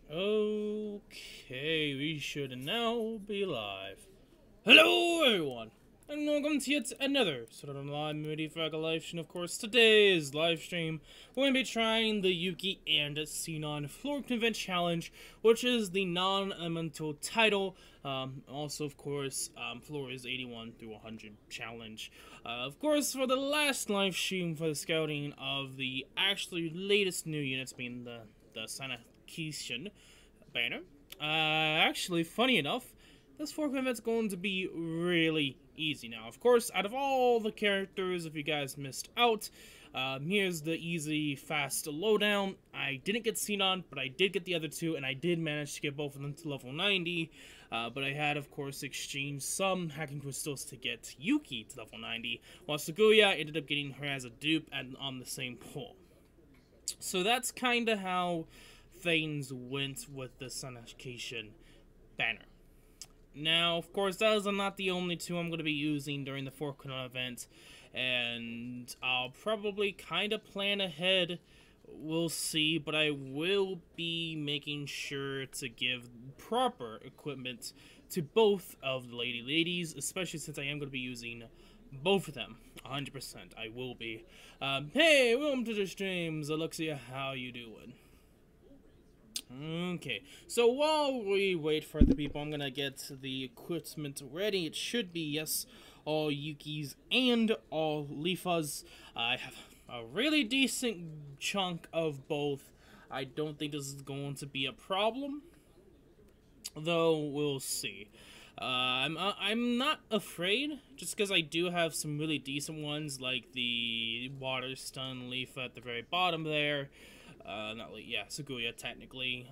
Okay, we should now be live. Hello, everyone, and welcome to yet another Art Online Memory Defrag live stream. Of course, today's live stream, we're going to be trying the Yukki and Xenon Floor Convent Challenge, which is the non-elemental title. Also, of course, floor is 81 through 100 challenge. Of course, for the last live stream for the scouting of the actually latest new units, being the Sanitation banner. Actually, funny enough, this fork event's going to be really easy now. Of course, out of all the characters, if you guys missed out, here's the easy, fast lowdown. I didn't get Xenon, but I did get the other two, and I did manage to get both of them to level 90. But I had, of course, exchanged some hacking crystals to get Yukki to level 90, while Suguya ended up getting her as a dupe and on the same pull. So that's kind of how things went with the Sanitation banner. Now, of course, those are not the only two I'm going to be using during the Forkner event, and I'll probably kind of plan ahead. We'll see, but I will be making sure to give proper equipment to both of the ladies, especially since I am going to be using both of them. 100%, I will be. Hey, welcome to the streams, Alexia. How you doing? Okay, so while we wait for the people, I'm gonna get the equipment ready. It should be, yes, all Yukkis and all Leafas. I have a really decent chunk of both. I don't think this is going to be a problem, though we'll see. I'm not afraid, just because I do have some really decent ones, like the Water Stun Leaf at the very bottom there. Suguya, technically.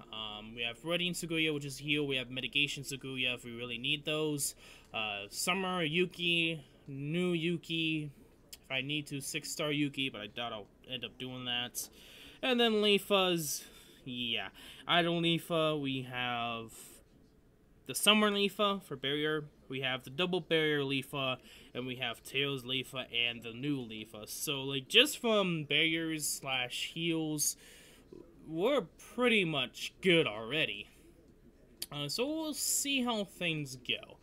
We have Radiant Suguya, which is heal. We have Mitigation Suguya, if we really need those. Summer Yukki, New Yukki, if I need to, 6-star Yukki, but I doubt I'll end up doing that. And then Leafas, yeah. Idle Leafa, we have the Summer Leafa for Barrier, we have the Double Barrier Leafa, and we have Tails Leafa and the new Leafa. So, like, just from barriers / heals, we're pretty much good already. So we'll see how things go.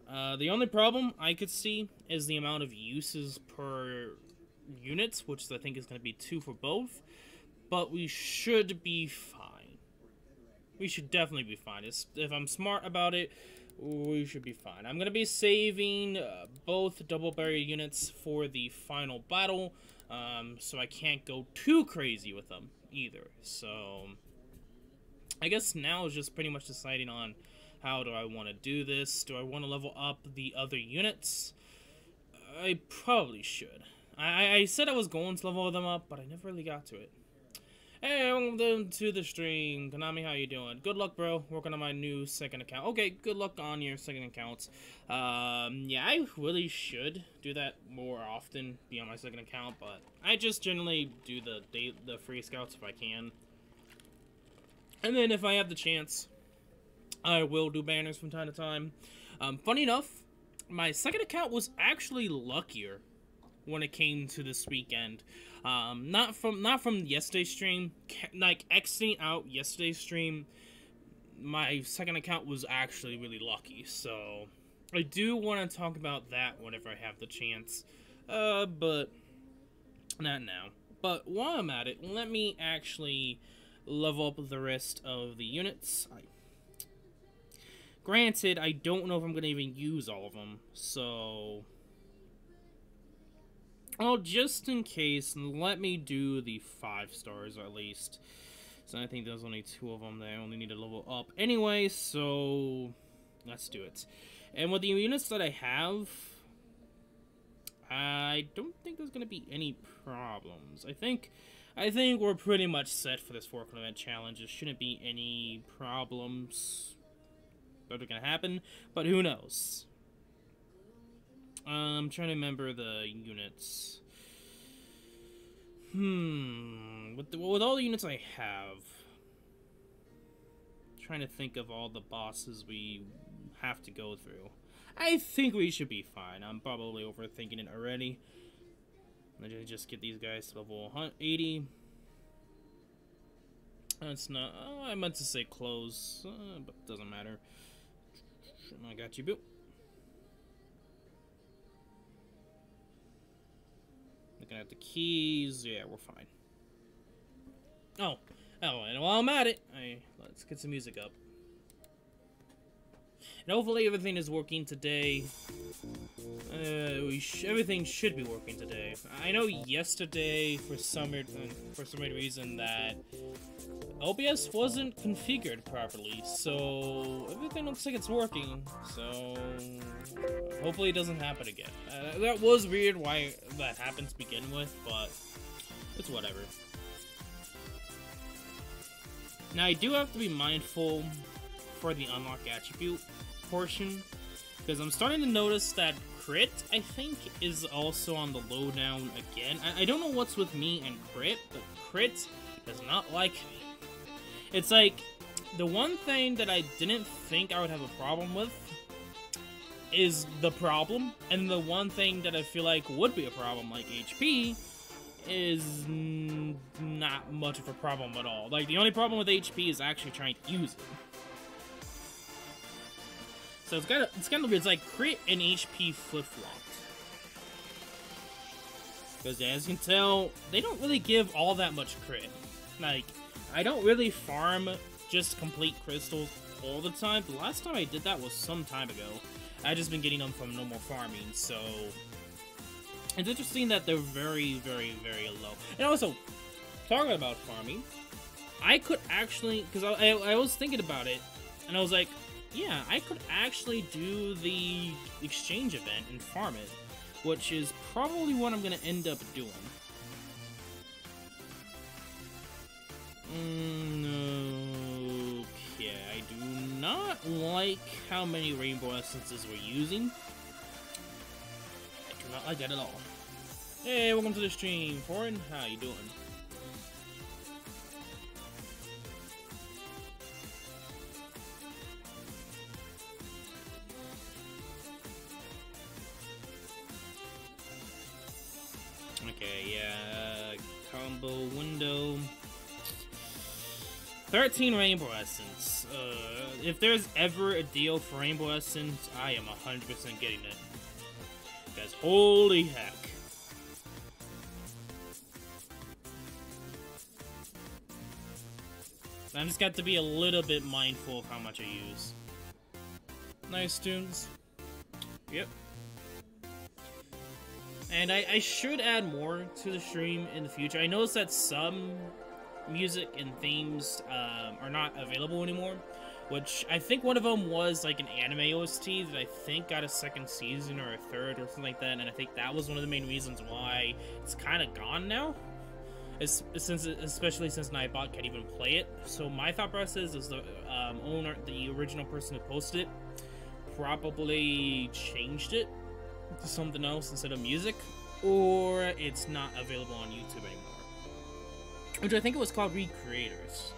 The only problem I could see is the amount of uses per unit, which I think is going to be 2 for both. But we should be fine. We should definitely be fine. If I'm smart about it, we should be fine. I'm going to be saving both double barrier units for the final battle, so I can't go too crazy with them either. So I guess now is just pretty much deciding on how do I want to do this. Do I want to level up the other units? I probably should. I said I was going to level them up, but I never really got to it. Hey, welcome to the stream. Konami, how you doing? Good luck, bro. Working on my new second account. Okay, good luck on your second account. Yeah, I really should do that more often, be on my second account, but I just generally do the free scouts if I can. And then if I have the chance, I will do banners from time to time. Funny enough, my second account was actually luckier when it came to this weekend. Not from yesterday's stream, like exiting out yesterday's stream, my second account was actually really lucky, so I do want to talk about that whenever I have the chance, but not now. But while I'm at it, let me actually level up the rest of the units. Granted, I don't know if I'm going to even use all of them, so well, just in case, let me do the 5 stars at least. So I think there's only 2 of them that I only need to level up anyway, so let's do it. And with the units that I have, I don't think there's going to be any problems. I think we're pretty much set for this Forkner event challenge. There shouldn't be any problems that are going to happen, but who knows? I'm trying to remember the units. With all the units I have, trying to think of all the bosses we have to go through. I think we should be fine. I'm probably overthinking it already. Let's just get these guys to level 80. That's not. Oh, I meant to say close, but doesn't matter. I got you, boo. Looking at the keys. Yeah, we're fine. Oh, and while I'm at it, let's get some music up. And hopefully everything is working today. Everything should be working today. I know yesterday, for some reason, that OBS wasn't configured properly, so everything looks like it's working. So hopefully it doesn't happen again. That was weird why that happened to begin with, but it's whatever. Now I do have to be mindful for the unlock attribute portion, because I'm starting to notice that crit, I think, is also on the lowdown again. I don't know what's with me and crit, but crit does not like me. It's like, the one thing that I didn't think I would have a problem with is the problem, and the one thing that I feel like would be a problem, like HP, is not much of a problem at all. Like, the only problem with HP is actually trying to use it. So it's kind of weird. It's like crit and HP flip-flopped. Because as you can tell, they don't really give all that much crit. Like, I don't really farm just complete crystals all the time. The last time I did that was some time ago. I've just been getting them from normal farming, so it's interesting that they're very, very, very low. And also, talking about farming, I could actually, because I was thinking about it, and I was like, yeah, I could actually do the exchange event and farm it, which is probably what I'm going to end up doing. Okay, I do not like how many rainbow essences we're using. I do not like that at all. Hey, welcome to the stream, Freind. How you doing? Okay, yeah, combo window. 13 Rainbow Essence. If there's ever a deal for Rainbow Essence, I am 100% getting it. Because holy heck. I just got to be a little bit mindful of how much I use. Nice tunes. Yep. And I should add more to the stream in the future. I noticed that some music and themes are not available anymore, which I think one of them was like an anime OST that I think got a second season or a third or something like that, and I think that was one of the main reasons why it's kind of gone now, especially since Nightbot can't even play it. So my thought process is the owner, the original person who posted it, probably changed it to something else instead of music, or it's not available on YouTube anymore. Which I think it was called Recreators.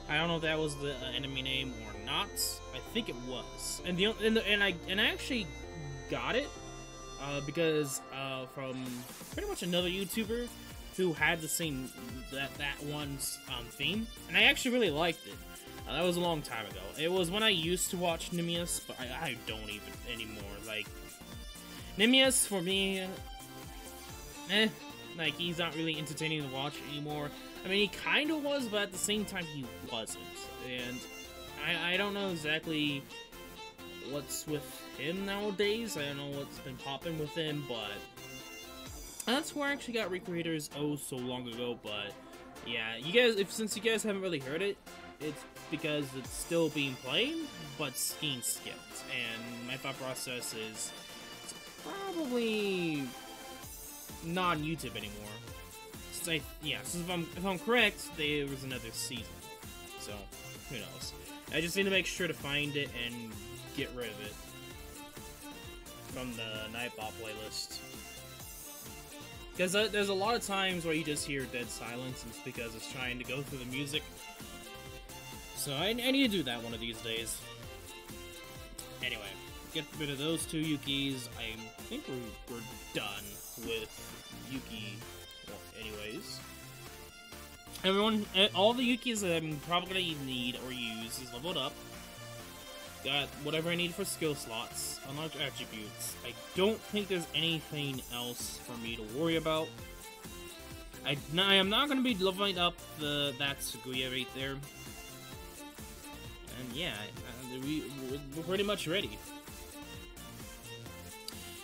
I don't know if that was the enemy name or not. I think it was. And I actually got it because from pretty much another YouTuber who had the same that one's theme, and I actually really liked it. That was a long time ago. It was when I used to watch Nimius, but I don't even anymore. Like, Nimius for me, like, he's not really entertaining to watch anymore. I mean, he kind of was, but at the same time, he wasn't. And I don't know exactly what's with him nowadays. I don't know what's been popping with him, but that's where I actually got Recreators so long ago. But yeah, you guys, since you guys haven't really heard it, it's because it's still being played, but being skipped. And my thought process is it's probably not on YouTube anymore. Since if I'm correct, there was another season. So who knows? I just need to make sure to find it and get rid of it from the Nightbot playlist. Because there's a lot of times where you just hear dead silence, and it's because it's trying to go through the music. So I need to do that one of these days. Anyway, get rid of those two Yukkis. I think we're done with Yukki. Well, anyways. Everyone, all the Yukkis that I'm probably gonna need or use is leveled up. Got whatever I need for skill slots, unlocked attributes. I don't think there's anything else for me to worry about. I am not going to be leveling up that Suguya right there. And yeah, we're pretty much ready.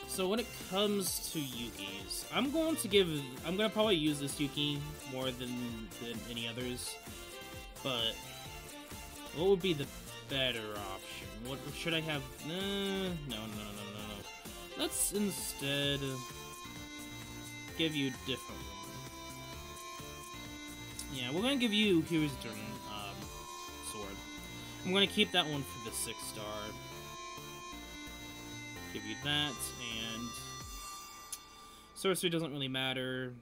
So when it comes to Yukkis, I'm gonna probably use this Yukki more than any others. But what would be the better option? What should I have? No. Let's instead give you a different one. Yeah, we're gonna give you Hero's Turn sword. I'm gonna keep that one for the 6-star. Give you that, and sorcery doesn't really matter.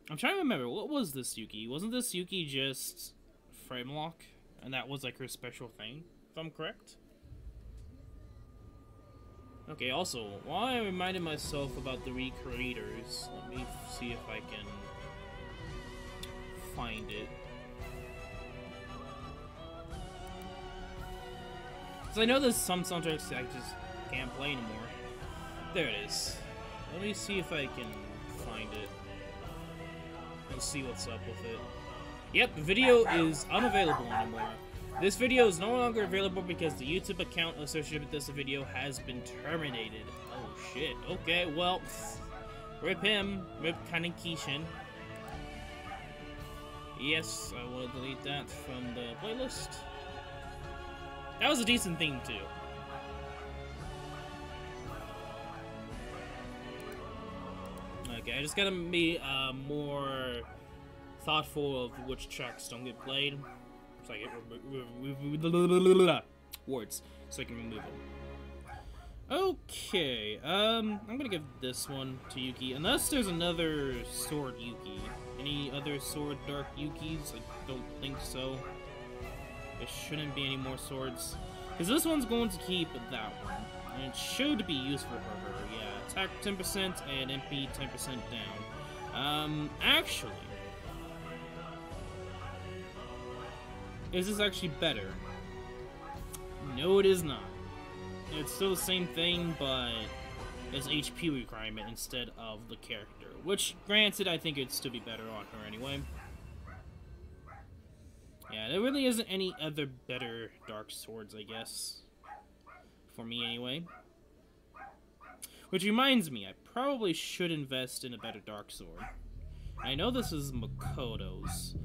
I'm trying to remember, what was this Yukki? Wasn't this Yukki just frame lock? And that was like her special thing, if I'm correct? Okay, also, while I reminded myself about the recreators, let me see if I can find it. Because I know there's some soundtracks I just can't play anymore. There it is. Let me see if I can find it and see what's up with it. Yep, the video is unavailable anymore. This video is no longer available because the YouTube account associated with this video has been terminated. Oh shit. Okay, well, rip him. Rip Kanekishin. Yes, I will delete that from the playlist. That was a decent theme too. Okay, I just gotta be more thoughtful of which tracks don't get played, so I get words, so I can remove them. Okay, I'm gonna give this one to Yukki, unless there's another sword Yukki. Any other sword dark Yukkis? I don't think so. There shouldn't be any more swords, because this one's going to keep that one, and it should be useful for her. Yeah, attack 10% and MP 10% down. Actually, is this actually better? No, it is not. It's still the same thing, but it's HP requirement instead of the character. Which, granted, I think it'd still be better on her anyway. Yeah, there really isn't any other better dark swords, I guess. For me, anyway. Which reminds me, I probably should invest in a better dark sword. I know this is Makoto's.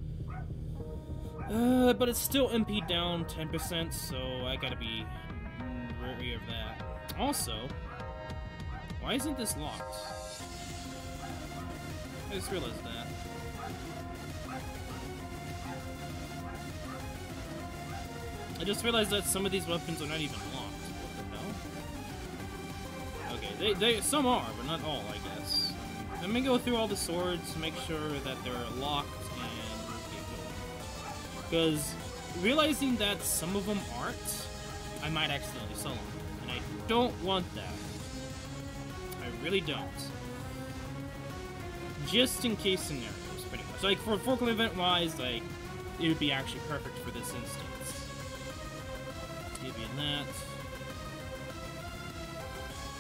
But it's still MP down 10%, so I gotta be wary of that. Also, why isn't this locked? I just realized that. I just realized that some of these weapons are not even locked. What the hell? Okay, some are, but not all, I guess. Let me go through all the swords to make sure that they're locked and get going. Because realizing that some of them aren't, I might accidentally sell them. And I don't want that. I really don't. Just in case scenarios, pretty much. Like, for Forklift event-wise, like, it would be actually perfect for this instance. Give you that.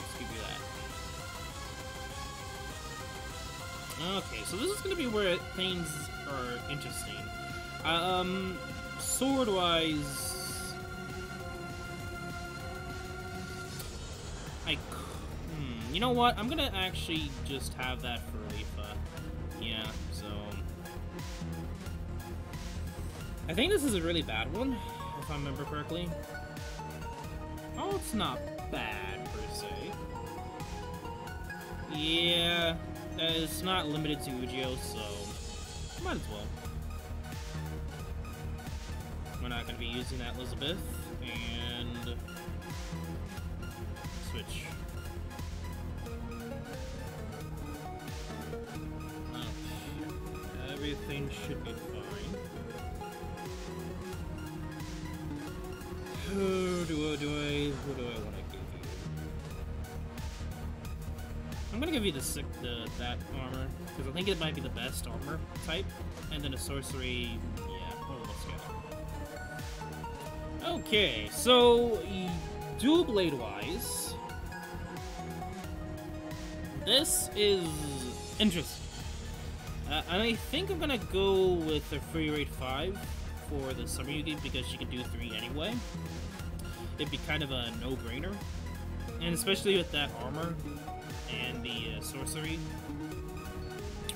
Let's give you that. Okay, so this is gonna be where things are interesting. Sword-wise... you know what? I'm gonna actually just have that for Leafa. Yeah, so... I think this is a really bad one, if I remember correctly. Oh, it's not bad, per se. Yeah, it's not limited to Ujio, so... might as well. We're not gonna be using that Elizabeth, and... switch. Everything should be fine. Who do I want to give I'm gonna give you that armor, because I think it might be the best armor type. And then a sorcery, yeah, almost good. Okay, so dual blade wise, this is interesting. And I think I'm gonna go with the free rate 5 for the Summer Yukki because she can do 3 anyway. It'd be kind of a no-brainer, and especially with that armor and the sorcery,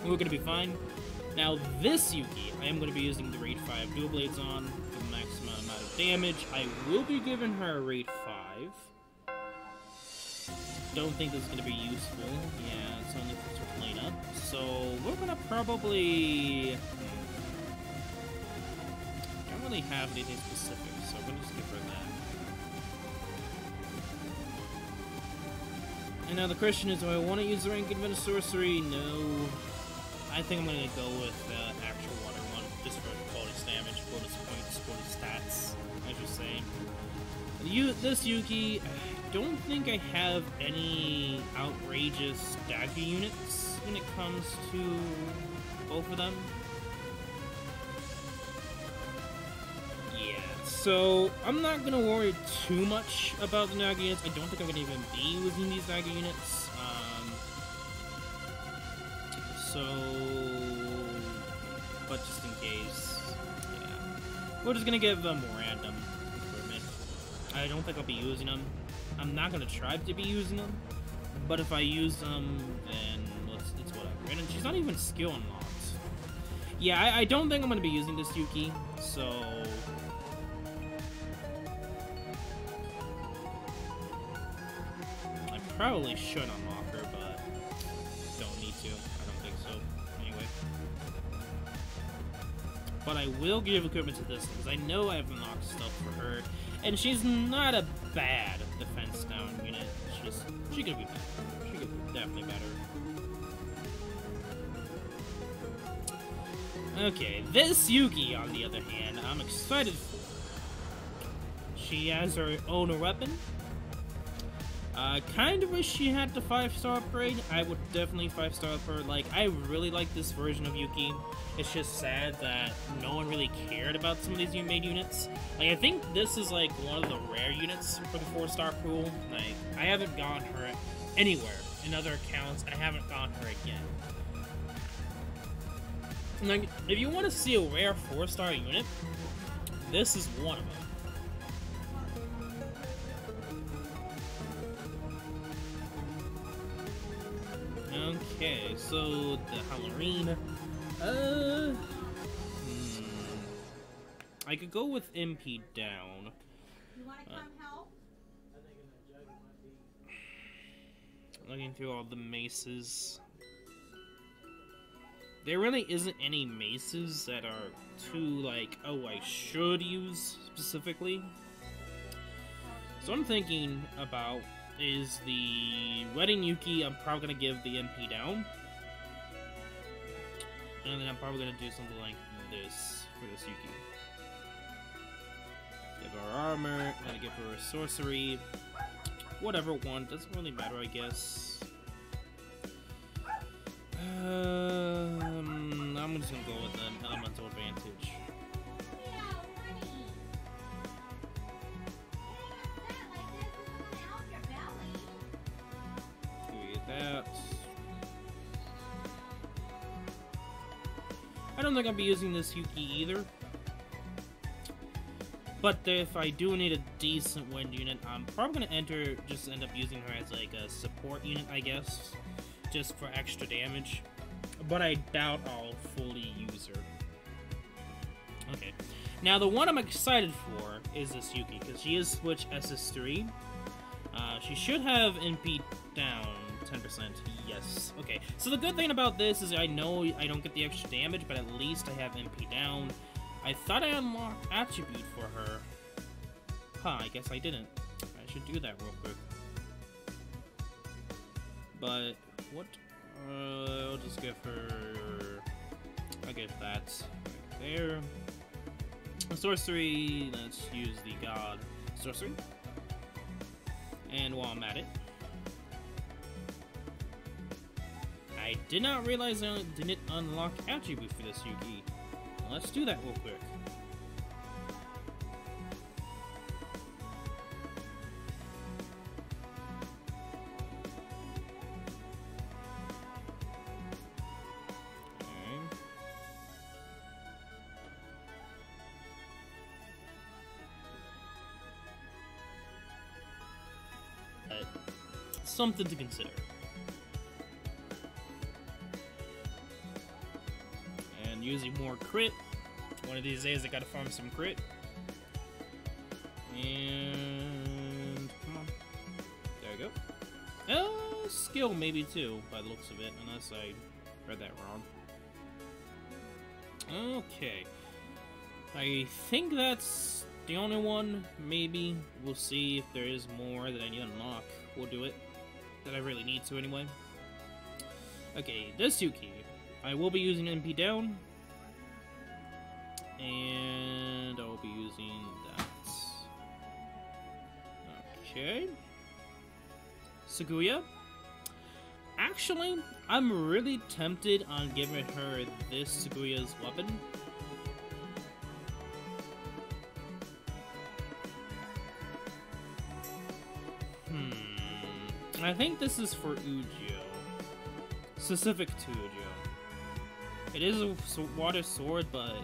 we're gonna be fine. Now this Yukki, I am gonna be using the rate 5 dual blades on for the maximum amount of damage. I will be giving her a rate 5. Don't think this is gonna be useful. Yeah, it's only for Lena. So we're gonna probably don't really have anything specific, so we're gonna just give her that. And now the question is, do I want to use the rank invented sorcery? No. I think I'm gonna go with actual water one, just for bonus damage, bonus points, bonus stats, I should say. This Yukki, I don't think I have any outrageous dagger units when it comes to both of them. Yeah, so I'm not gonna worry too much about the dagger units. I don't think I'm gonna even be using these dagger units. But just in case, yeah, we're just gonna give them random improvement. I don't think I'll be using them. I'm not gonna try to be using them, but if I use them, then it's whatever. And she's not even skill unlocked. Yeah, I don't think I'm gonna be using this Yukki, so I probably should unlock her, but don't need to. I don't think so. Anyway, but I will give equipment to this because I know I have unlocked stuff for her, and she's not a bad defense down unit. She could be better. She could be definitely better. Okay, this Yukki, on the other hand, I'm excited for. She has her own weapon. Kind of wish she had the 5-star upgrade. I would definitely 5-star up her. Like, I really like this version of Yukki. It's just sad that no one really cared about some of these made units. Like, I think this is, like, one of the rare units for the 4-star pool. Like, I haven't gotten her anywhere in other accounts, and I haven't gotten her again. Like, if you want to see a rare 4-star unit, this is one of them. Okay, so the Halloween. I could go with MP down. You want to come help? Looking through all the maces. There really isn't any maces that are too, like, oh, I should use specifically. So I'm thinking about is the Wedding Yukki. I'm probably going to give the MP down. And then I'm probably going to do something like this for this Yukki. Give her armor, gotta give her a sorcery. Whatever one, doesn't really matter, I guess. I'm just gonna go with an elemental advantage. That. I don't think I'll be using this Yukki either. But if I do need a decent wind unit, I'm probably gonna end up using her as like a support unit, I guess, just for extra damage. But I doubt I'll fully use her. Okay. Now the one I'm excited for is this Yukki, because she is Switch SS3. She should have MP down 10%. Yes. Okay. So the good thing about this is I know I don't get the extra damage, but at least I have MP down. I thought I unlocked attribute for her. Huh, I guess I didn't. I should do that real quick. But, what? I'll just give her... I'll give that right there. A sorcery, let's use the god sorcery. And while I'm at it... I did not realize I didn't unlock attribute for this Yukki. Let's do that real quick. Something to consider. And using more crit. One of these days I gotta farm some crit. And come on. There we go. Skill maybe too, by the looks of it, unless I read that wrong. Okay. I think that's the only one, maybe. We'll see if there is more that I need to unlock. We'll do it. That I really need to anyway. Okay, this Yukki. I will be using MP down. And I'll be using that. Okay. Sakuya. Actually, I'm really tempted on giving her this Sakuya's weapon. I think this is for Ujio. Specific to Ujio. It is a water sword, but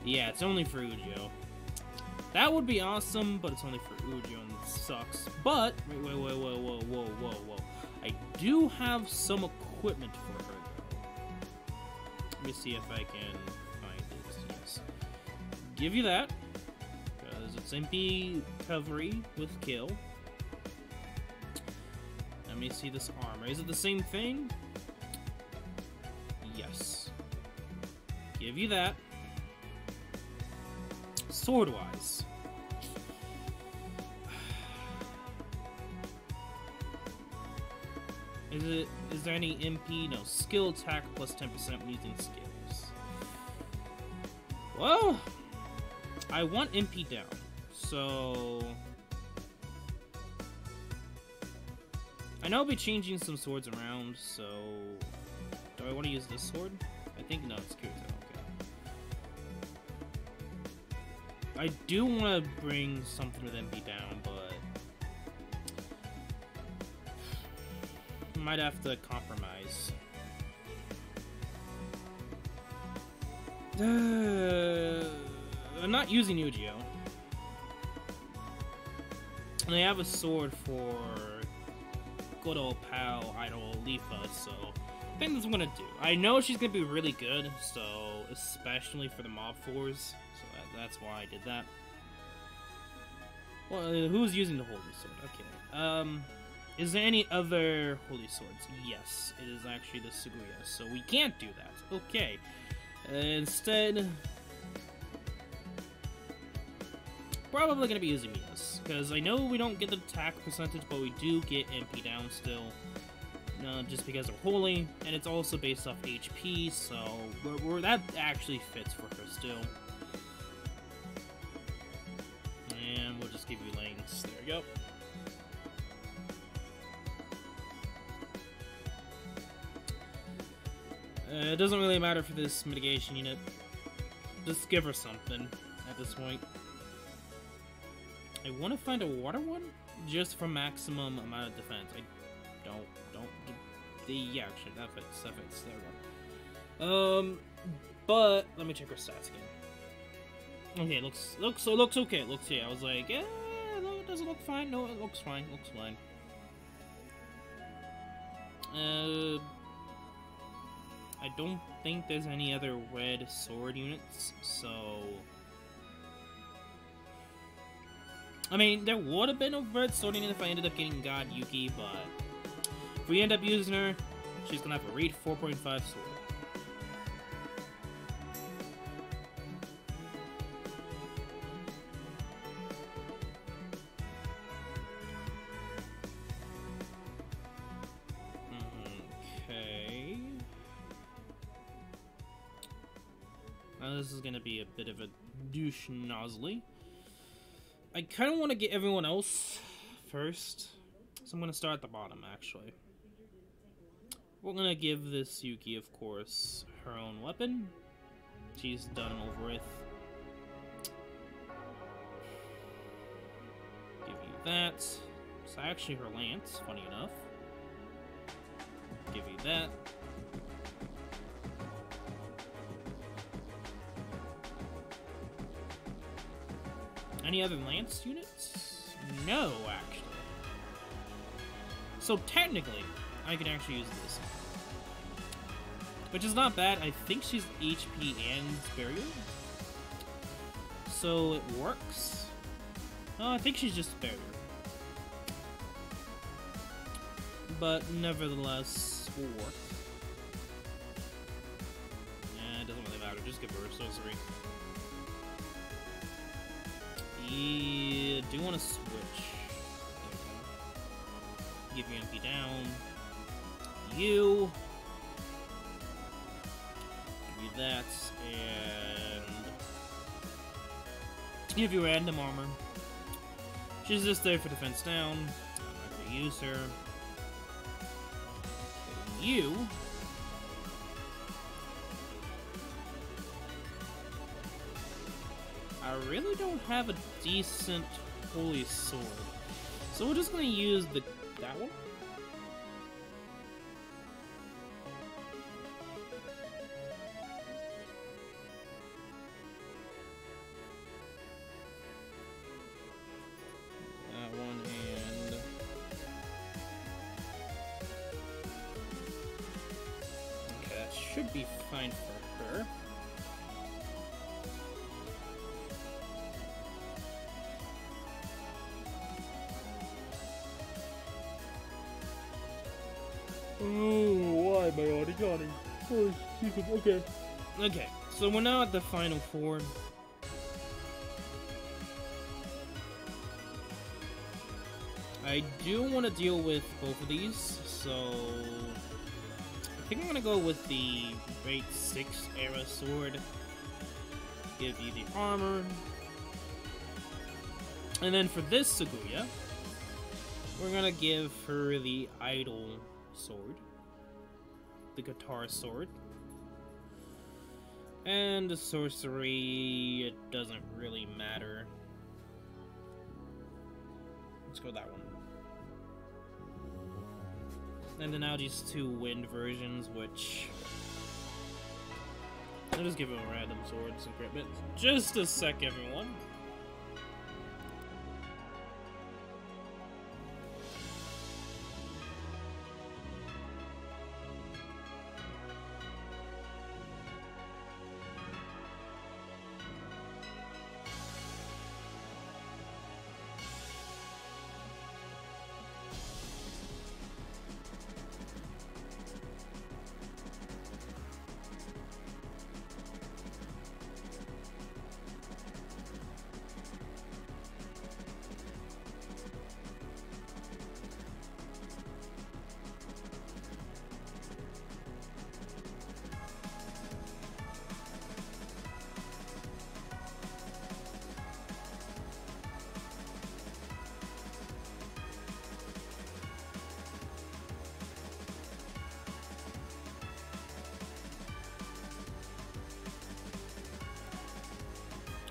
yeah, it's only for Ujio. That would be awesome, but it's only for Ujio and it sucks. But, whoa. I do have some equipment for her, though. Let me see if I can find it. Yes. Give you that, because it's MP recovery with kill. Let me see this armor. Is it the same thing? Yes. Give you that. Sword-wise. Is there any MP? No. Skill attack plus 10% when using skills. Well, I want MP down. So I know I'll be changing some swords around, so do I want to use this sword? I think no, it's Kirito, okay. I do want to bring something with MP down, but might have to compromise. I'm not using Yu-Gi-Oh! And I have a sword for good old pal Idol Leafa, so I think that's what I'm gonna do. I know she's gonna be really good, so especially for the mob 4s, so that's why I did that. Well, who's using the holy sword? Okay. Is there any other holy swords? Yes, it is actually the Suguya, so we can't do that. Okay. Instead, probably gonna be using Mia's, because I know we don't get the attack percentage, but we do get MP down still, just because they're holy, and it's also based off HP, so that actually fits for her still. And we'll just give you lanes. There we go. It doesn't really matter for this mitigation unit. Just give her something at this point. I want to find a water one just for maximum amount of defense. Yeah, actually, that fits. There we go. But let me check her stats again. Okay, it looks okay. It looks, yeah. I was like, yeah, does it look fine? No, it looks fine. It looks fine. I don't think there's any other red sword units, so I mean, there would have been a red sword unit if I ended up getting God Yukki, but if we end up using her, she's gonna have a read 4.5 sword. Okay. Now this is gonna be a bit of a douche nozzly. I kind of want to get everyone else first, so I'm going to start at the bottom, actually. We're gonna give this Yukki, of course, her own weapon. She's done and over with. Give you that. It's actually her lance, funny enough. Give you that. Any other lance units? No, actually. So technically, I can actually use this. Which is not bad. I think she's HP and barrier. So it works. Oh, I think she's just barrier. But nevertheless, will work. Yeah, it doesn't really matter. Just give her a sorcery. Yeah, do want to switch. Give your MP down. You. Give you that, and give you random armor. She's just there for defense down. I'm not gonna use her. You. I really don't have a decent holy sword, so we're just gonna use that one. That one, and okay, that should be fine for her. Oh, why am I already yawning? Oh, okay. Okay, so we're now at the final four. I do want to deal with both of these, so I think I'm gonna go with the Grade 6 era sword. Give you the armor. And then for this Saguya, we're gonna give her the idol sword, the guitar sword, and the sorcery. It doesn't really matter. Let's go that one. And then now these two wind versions, which I'll just give them random swords and equipment. Just a sec, everyone.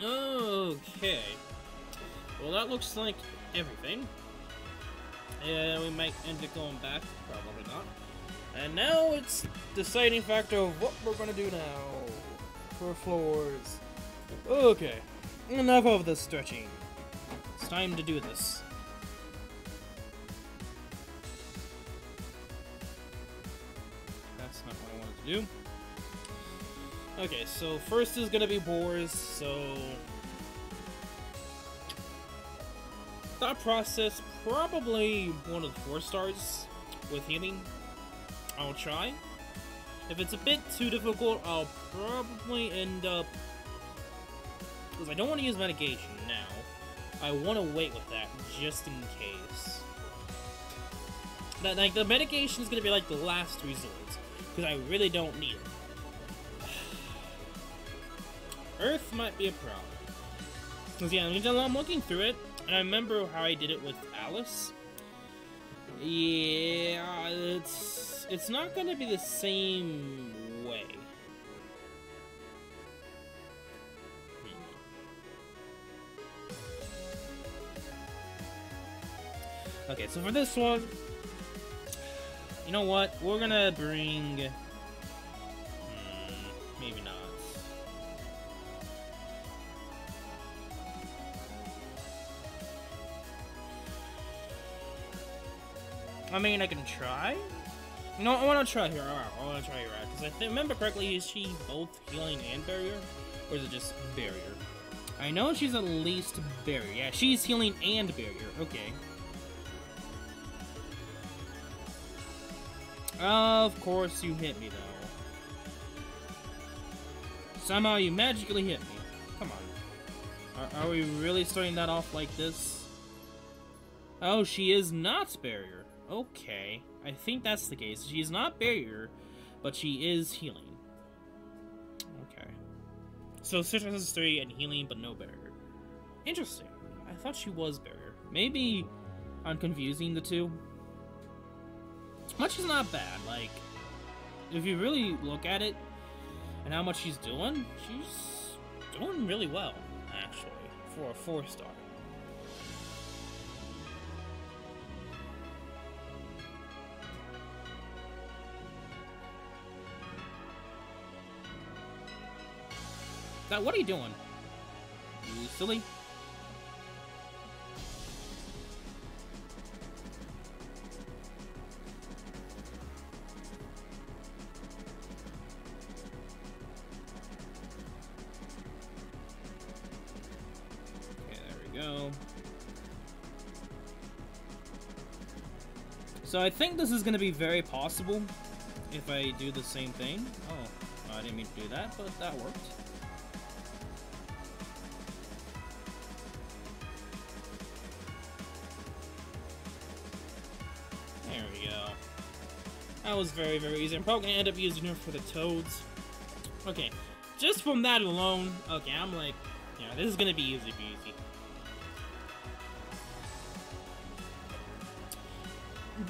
Okay. Well, that looks like everything. Yeah, we might end up going back. Probably not. And now it's deciding factor of what we're gonna do now for floors. Okay. Enough of the stretching. It's time to do this. That's not what I wanted to do. Okay, so first is gonna be boars, so thought process, probably one of the 4 stars with healing. I'll try. If it's a bit too difficult, I'll probably end up, because I don't want to use medication now. I want to wait with that just in case. That, like, the medication is gonna be like the last resort, because I really don't need it. Earth might be a problem. Because, yeah, I'm looking through it, and I remember how I did it with Alice. Yeah, it's it's not gonna be the same way. Okay, so for this one, you know what? We're gonna bring... maybe not. I mean, I can try. No, I want to try here. I want to try here out. Because I remember correctly, is she both healing and barrier? Or is it just barrier? I know she's at least barrier. Yeah, she's healing and barrier. Okay. Of course you hit me, though. Somehow you magically hit me. Come on. Are we really starting that off like this? Oh, she is not barrier. Okay. I think that's the case. She's not barrier, but she is healing. Okay. So Citrus is 3 and healing, but no barrier. Interesting. I thought she was barrier. Maybe I'm confusing the two. But she's not bad. Like, if you really look at it and how much she's doing really well, actually, for a 4-star. Now, what are you doing? You silly? Okay, there we go. So I think this is going to be very possible if I do the same thing. Oh, I didn't mean to do that, but that worked. That was very, very easy. I'm probably going to end up using her for the toads. Okay, just from that alone, okay, I'm like, yeah, this is going to be easy peasy.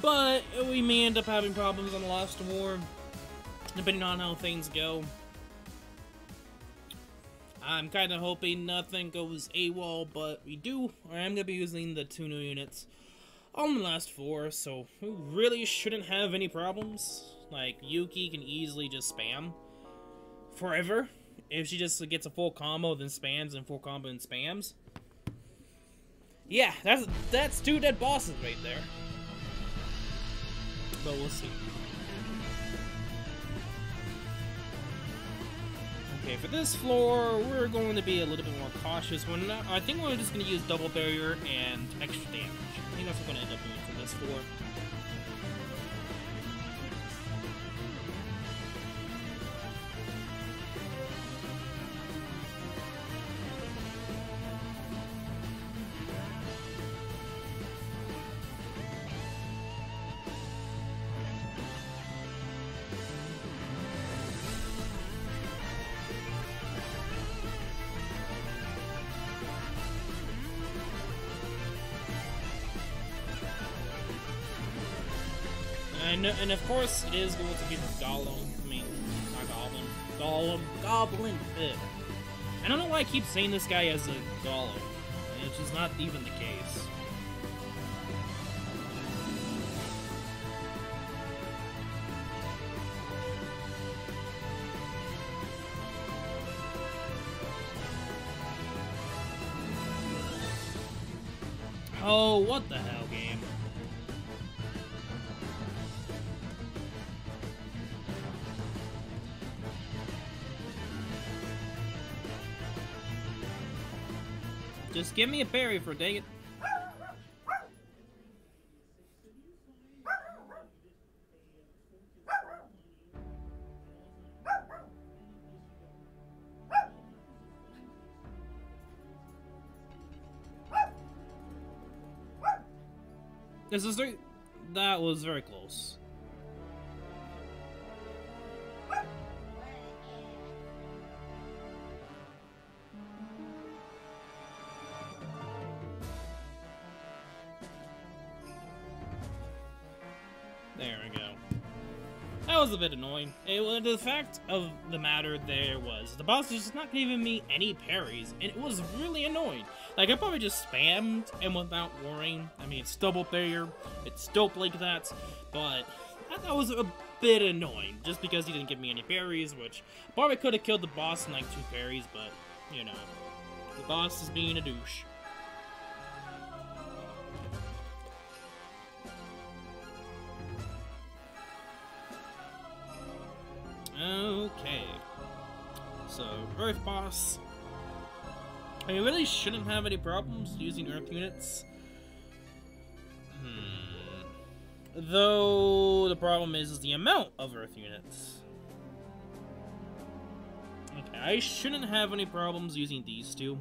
But we may end up having problems on the last war, depending on how things go. I'm kind of hoping nothing goes AWOL, but I am going to be using the 2 new units on the last 4, so we really shouldn't have any problems. Like, Yukki can easily just spam forever. If she just gets a full combo, then spams, and full combo, and spams. Yeah, that's 2 dead bosses right there. But we'll see. Okay, for this floor, we're going to be a little bit more cautious. I think we're just going to use double barrier and extra damage. I think that's what we're going to end up doing for this floor. And of course, it is going to be the Golem. I mean, not Goblin. Goblin. Ugh. I don't know why I keep saying this guy as a Golem. It's just not even the case. Oh, what the hell, game? Just give me a parry for dang it. This is that was very close. There we go. That was a bit annoying. The fact of the matter there was, the boss was just not giving me any parries, and it was really annoying. Like, I probably just spammed, and without worrying. I mean, it's double barrier, it's dope like that, but that was a bit annoying, just because he didn't give me any parries, which probably could have killed the boss in like 2 parries, but, you know, the boss is being a douche. Okay, so Earth boss. I really shouldn't have any problems using Earth units. Though the problem is the amount of Earth units. Okay, I shouldn't have any problems using these two.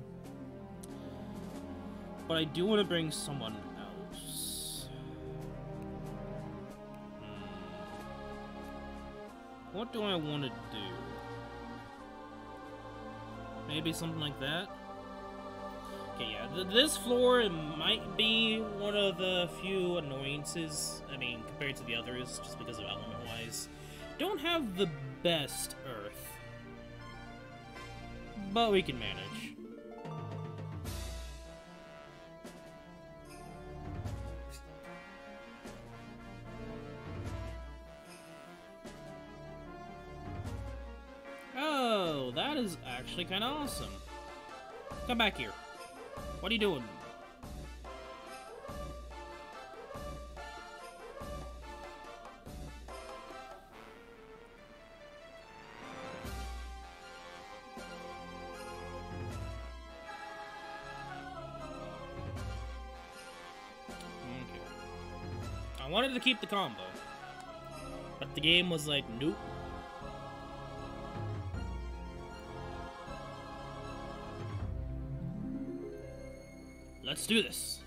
But I do want to bring someone else. What do I want to do? Maybe something like that? Okay, yeah, this floor might be one of the few annoyances, I mean, compared to the others, just because of element-wise. Don't have the best Earth. But we can manage. Oh, that is actually kind of awesome. Come back here. What are you doing? Okay. I wanted to keep the combo, but the game was like, nope. Let's do this.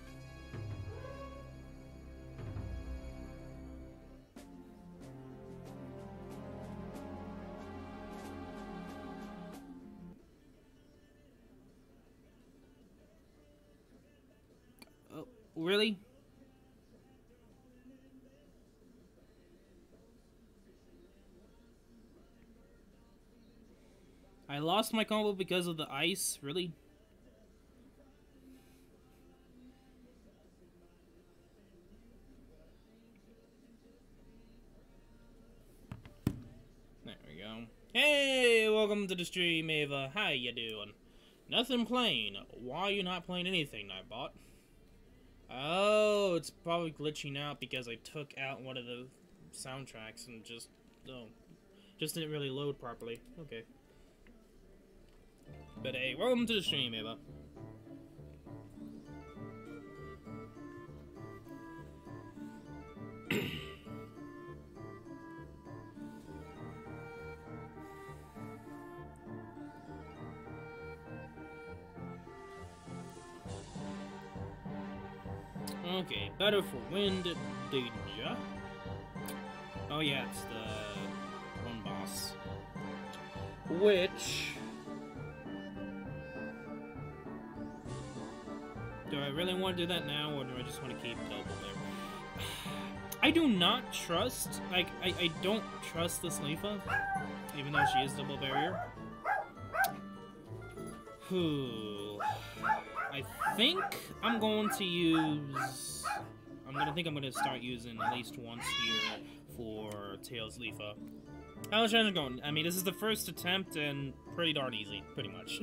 Oh, really? I lost my combo because of the ice, really? Hey, welcome to the stream, Ava. How you doing? Nothing playing. Why are you not playing anything, Nightbot? Oh, it's probably glitching out because I took out one of the soundtracks and just didn't really load properly. Okay. But hey, welcome to the stream, Ava. Okay, better for wind danger. Oh yeah, it's the one boss. Which... do I really want to do that now, or do I just want to keep double there? I do not trust, like, I don't trust this Leafa, even though she is double barrier. I think I'm going to use... I'm gonna start using at least once here for Tails Leafa. How's it going? I mean, this is the first attempt and pretty darn easy, pretty much.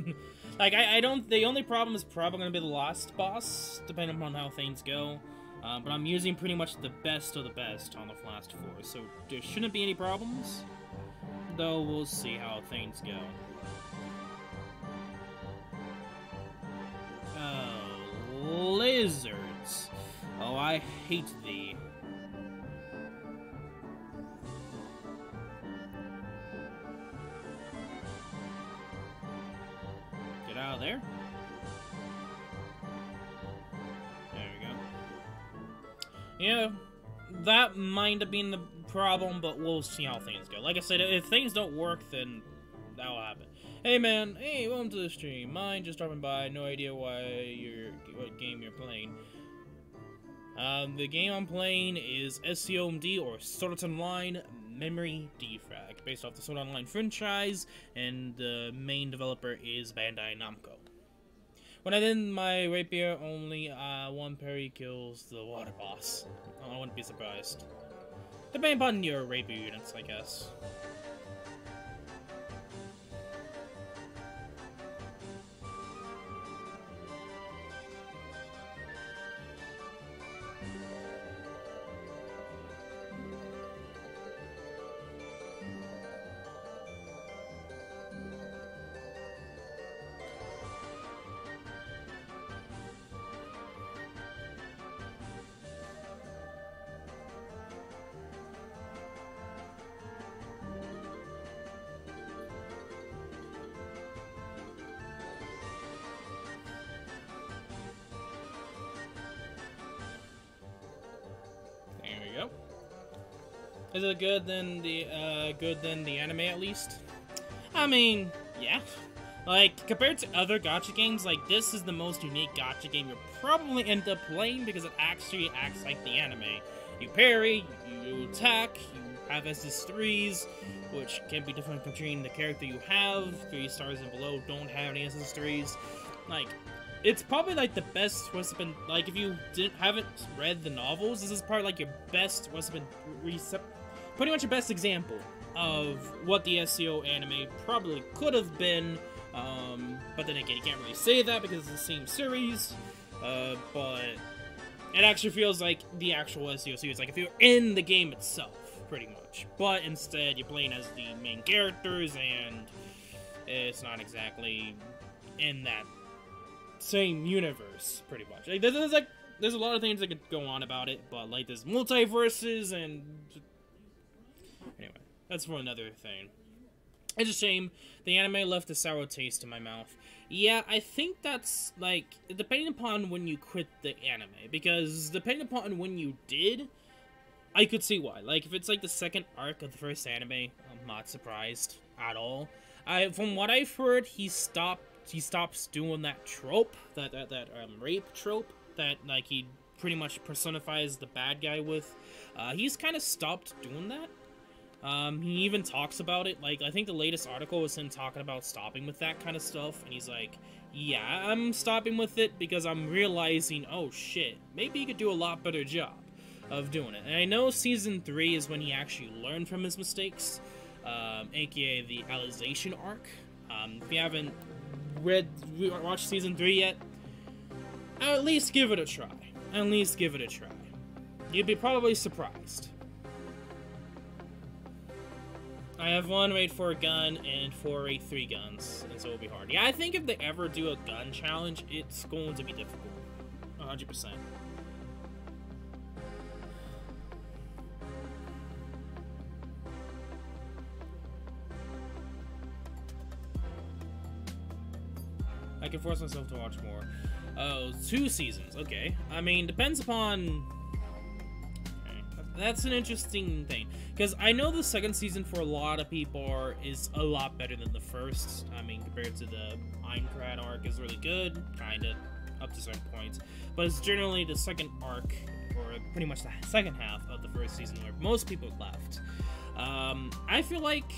Like, I don't... the only problem is probably gonna be the last boss, depending upon how things go. But I'm using pretty much the best of the best on the last 4, so there shouldn't be any problems. Though we'll see how things go. Lizards. Oh, I hate thee. Get out of there. There we go. Yeah, that might have been the problem, but we'll see how things go. Like I said, if things don't work, then that'll happen. Hey man, hey, welcome to the stream. Mine just dropping by, no idea what game you're playing. The game I'm playing is SAO MD or Art Online Memory Defrag, based off the Art Online franchise, and the main developer is Bandai Namco. When I did my rapier, only one parry kills the water boss. I wouldn't be surprised. Depending upon your rapier units, I guess. Is it good than the anime at least? I mean, yeah. Like, compared to other gacha games, like, this is the most unique gacha game you'll probably end up playing because it actually acts like the anime. You parry, you attack, you have SS3s, which can be different between the character you have. 3 stars and below don't have any SS3s. Like, it's probably like the best recipe. Like, if you haven't read the novels, this is probably like your best recipe. Pretty much your best example of what the SAO anime probably could have been, but then again, you can't really say that because it's the same series, but it actually feels like the actual SAO series, like if you're in the game itself, pretty much, but instead you're playing as the main characters, and it's not exactly in that same universe, pretty much. Like, there's a lot of things that could go on about it, but like there's multiverses and... Anyway, that's for another thing. It's a shame. The anime left a sour taste in my mouth. Yeah, I think that's, like, depending upon when you quit the anime. Because depending upon when you did, I could see why. Like, if it's, like, the second arc of the first anime, I'm not surprised at all. From what I've heard, he stops doing that trope, that rape trope, that, like, he pretty much personifies the bad guy with. He's kind of stopped doing that. He even talks about it, like, I think the latest article was him talking about stopping with that kind of stuff, and he's like, yeah, I'm stopping with it because I'm realizing, oh shit, maybe he could do a lot better job of doing it. And I know Season 3 is when he actually learned from his mistakes, aka the Alization arc. If you haven't watched Season 3 yet, at least give it a try. At least give it a try. You'd be probably surprised. I have 1 rate for a gun and 4 rate 3 guns, and so it'll be hard. Yeah, I think if they ever do a gun challenge, it's going to be difficult. 100%. I can force myself to watch more. Oh, 2 seasons, okay. I mean, depends upon... That's an interesting thing, because I know the second season for a lot of people is a lot better than the first. I mean, compared to the Aincrad arc is really good, kinda, up to certain points, but it's generally the second arc, or pretty much the second half of the first season where most people left. I feel like,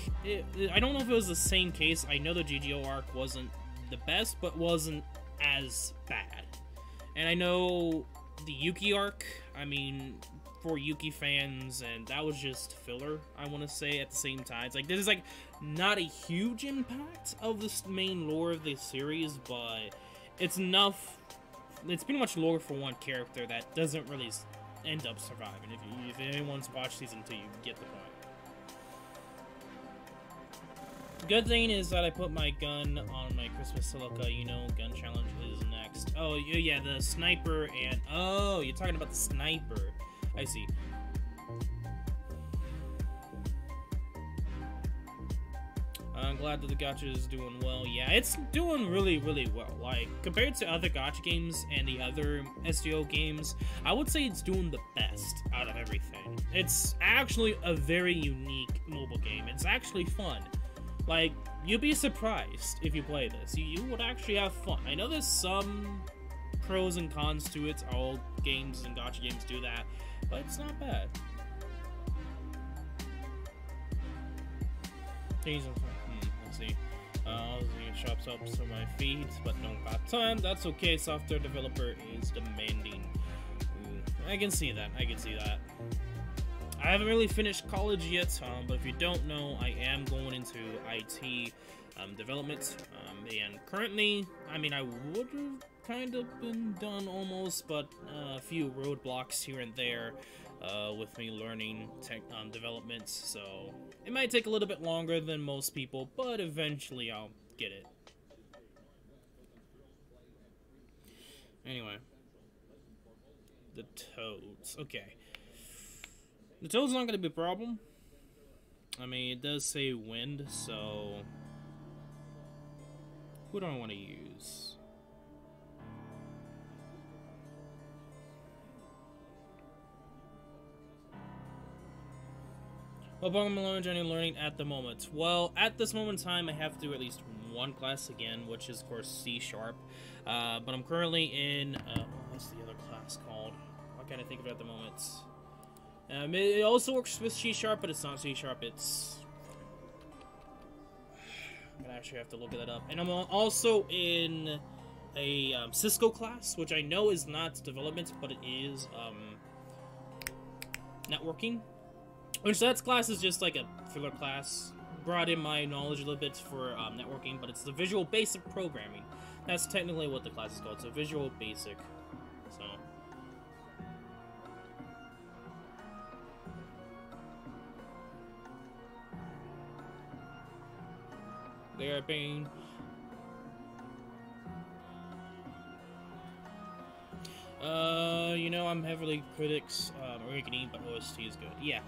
I don't know if it was the same case. I know the GGO arc wasn't the best, but wasn't as bad. And I know the Yukki arc, I mean... for Yukki fans, and that was just filler, I want to say, at the same time. It's like, there's like not a huge impact of this main lore of the series, but it's enough. It's pretty much lore for one character that doesn't really end up surviving. If anyone's watched Season 2, you get the point. Good thing is that I put my gun on my Christmas silica, you know, gun challenge is next. Oh, yeah, the sniper and... Oh, you're talking about the sniper. I see. I'm glad that the gacha is doing well. Yeah, it's doing really, really well. Like, compared to other gacha games and the other SAO games, I would say it's doing the best out of everything. It's actually a very unique mobile game. It's actually fun. Like, you'll be surprised if you play this. You would actually have fun. I know there's some pros and cons to it. All games and gacha games do that. But it's not bad. Jesus. Let's see. The shops up to my feeds, but no got time. That's okay. Software developer is demanding. Ooh, I can see that. I can see that. I haven't really finished college yet, but if you don't know, I am going into IT development. And currently, I mean, I would have kind of been done almost, but a few roadblocks here and there with me learning tech development. So it might take a little bit longer than most people, but eventually I'll get it. Anyway, the toads. Okay. The toad's not going to be a problem. I mean, it does say wind, so... Who do I want to use? What Pokemon language are you learning at the moment? Well, at this moment in time, I have to do at least one class again, which is, of course, C#. But I'm currently in... what's the other class called? What can I think of it at the moment? It also works with C#, but it's not C#, it's... I'm gonna actually have to look that up. And I'm also in a Cisco class, which I know is not development, but it is networking. Which that class is just like a filler class. Brought in my knowledge a little bit for networking, but it's the Visual Basic Programming. That's technically what the class is called. It's a Visual Basic. So... They are being... you know, I'm heavily critics, Awakening, but OST is good. Yeah.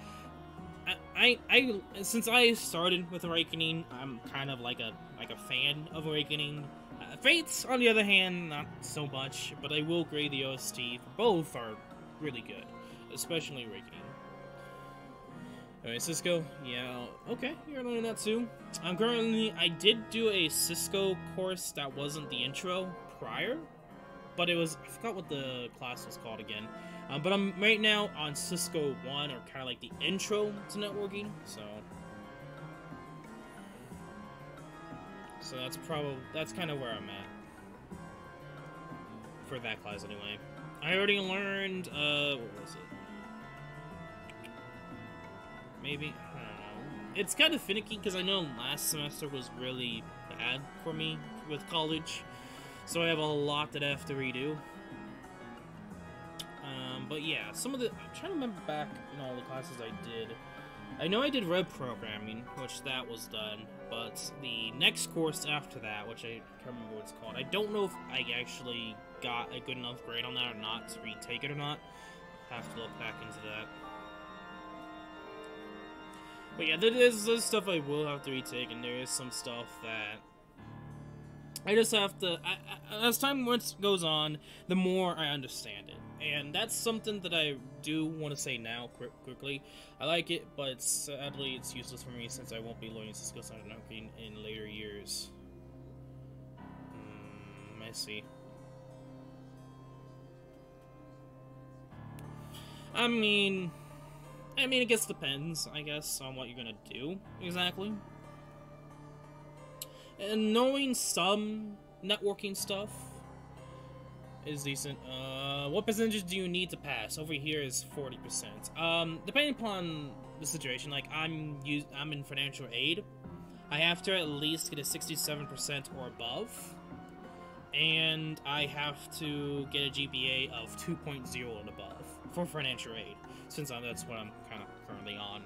Since I started with Awakening, I'm kind of like a fan of Awakening. Fates, on the other hand, not so much, but I will grade the OST. Both are really good, especially Awakening. Alright, Cisco, yeah, okay, you're learning that too. I did do a Cisco course that wasn't the intro prior, but it was, I forgot what the class was called again. But I'm right now on Cisco 1, or kind of like the intro to networking, so that's kind of where I'm at. For that class anyway. I already learned, what was it? Maybe, I don't know. It's kind of finicky because I know last semester was really bad for me with college, so I have a lot that I have to redo. But yeah, some of the, I'm trying to remember back in all the classes I did. I know I did web programming, which that was done, but the next course after that, which I can't remember what it's called, I don't know if I actually got a good enough grade on that or not to retake it or not. Have to look back into that. But yeah, there's stuff I will have to retake, and there is some stuff that I just have to... as time goes on, the more I understand it. And that's something that I do want to say now, quickly. I like it, but sadly it's useless for me since I won't be learning Cisco networking in later years. I see. I mean, it just depends, I guess, on what you're gonna do, exactly. And knowing some networking stuff is decent. What percentage do you need to pass? Over here is 40%. Depending upon the situation, like, I'm in financial aid. I have to at least get a 67% or above. And I have to get a GPA of 2.0 and above for financial aid, since that's what I'm kind of currently on.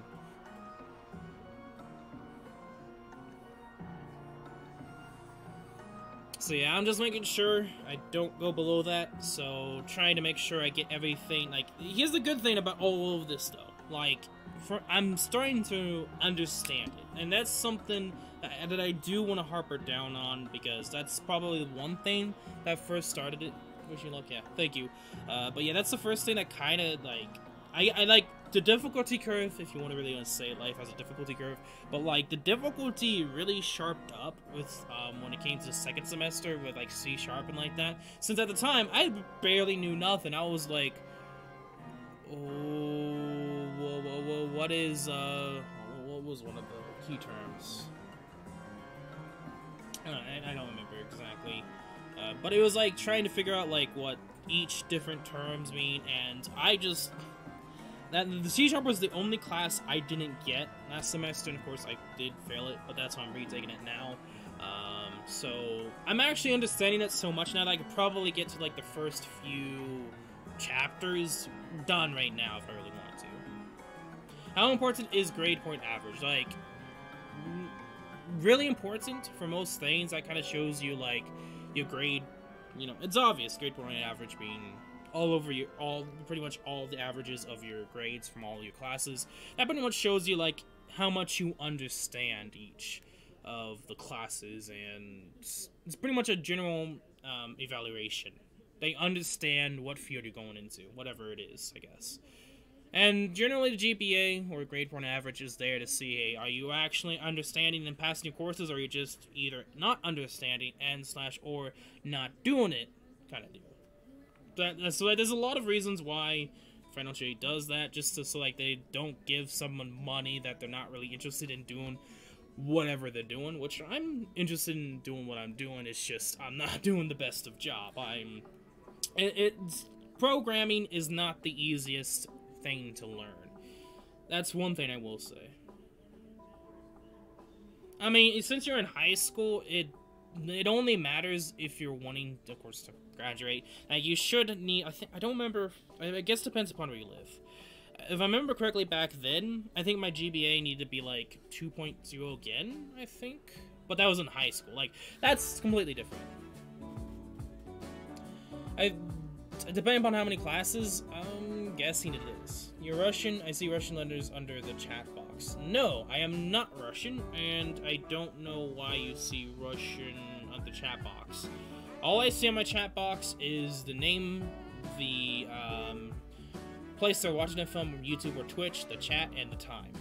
So yeah, I'm just making sure I don't go below that, so trying to make sure I get everything. Like, here's the good thing about all of this, though. Like, I'm starting to understand it, and that's something that I do want to harper down on, because that's probably the one thing that first started it. Wish you luck, yeah, thank you. But yeah, that's the first thing that kind of, like, I like the difficulty curve, if you want to really say life has a difficulty curve, but like the difficulty really sharped up with when it came to the second semester with like C# and like that, since at the time I barely knew nothing. I was like, oh, what is what was one of the key terms? I don't remember exactly. But it was like trying to figure out like what each different terms mean, and the C# was the only class I didn't get last semester, and of course I did fail it, but that's why I'm retaking it now. So I'm actually understanding it so much now that I could probably get to like the first few chapters done right now if I really want to. How important is grade point average? Like, really important for most things. That kind of shows you like your grade. You know, it's obvious grade point average being pretty much all the averages of your grades from all your classes. That pretty much shows you like how much you understand each of the classes, and it's pretty much a general evaluation. They understand what field you're going into, whatever it is, I guess. And generally the GPA, or grade point average, is there to see, hey, are you actually understanding and passing your courses, or are you just either not understanding or not doing it kind of deal. So there's a lot of reasons why Freind does that, just so like they don't give someone money that they're not really interested in doing whatever they're doing, which I'm interested in doing what I'm doing. It's just I'm not doing the best of job. Programming is not the easiest thing to learn. That's one thing I will say. I mean, since you're in high school, it only matters if you're wanting, of course, to graduate. Like, you should need, I don't remember, I guess it depends upon where you live. If I remember correctly back then, I think my GPA needed to be like 2.0 again, I think. But that was in high school. Like, that's completely different. Depending upon how many classes, I'm guessing it is. You're Russian? I see Russian letters under the chat box. No, I am not Russian, and I don't know why you see Russian on the chat box. All I see on my chat box is the name, the place they're watching it from YouTube or Twitch, the chat, and the time.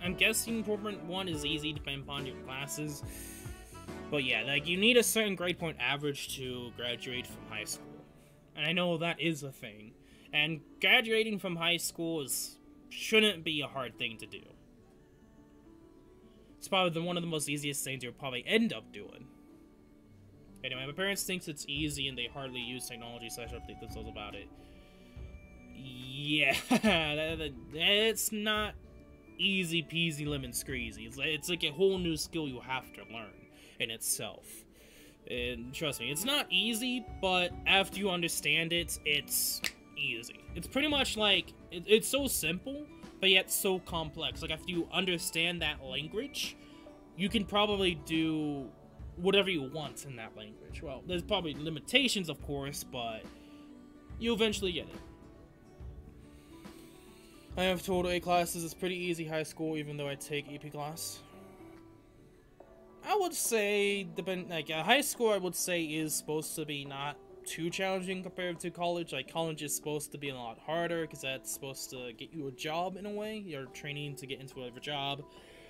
I'm guessing 4.1 is easy depending upon your classes. But yeah, like, you need a certain grade point average to graduate from high school. And I know that is a thing. And graduating from high school shouldn't be a hard thing to do. It's probably one of the most easiest things you'll probably end up doing. Anyway, my parents think it's easy and they hardly use technology, so I should update themselves about it. Yeah, it's not easy peasy lemon squeezy. It's like a whole new skill you have to learn in itself. And trust me, it's not easy, but after you understand it, it's easy. It's pretty much like, it's so simple, but yet so complex. Like, after you understand that language, you can probably do whatever you want in that language. Well, there's probably limitations, of course, but you eventually get it. I have total A classes. It's pretty easy high school, even though I take EP class. I would say, high school, I would say, is supposed to be not too challenging compared to college. Like, college is supposed to be a lot harder, because that's supposed to get you a job in a way. You're training to get into whatever job.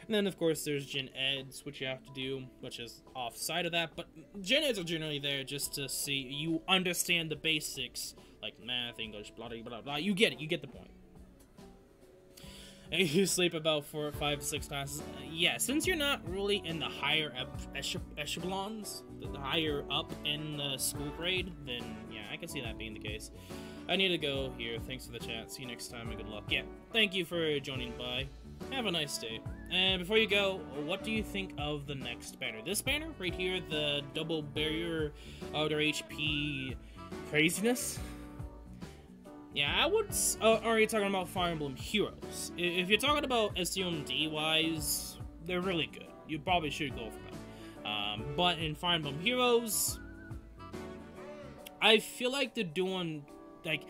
And then, of course, there's Gen Eds, which you have to do, which is off-side of that. But Gen Eds are generally there just to see you understand the basics, like math, English, blah, blah, blah, blah. You get it. You get the point. And you sleep about 4, 5, 6 classes. Yeah, since you're not really in the higher echelons, the higher up in the school grade, then yeah, I can see that being the case. I need to go here. Thanks for the chat. See you next time and good luck. Yeah, thank you for joining by. Have a nice day. And before you go, what do you think of the next banner? This banner right here, the double barrier outer HP craziness? Yeah, I would. Are you talking about Fire Emblem Heroes? If you're talking about SAO MD wise, they're really good. You probably should go for them. But in Fire Emblem Heroes, I feel like they're doing, like,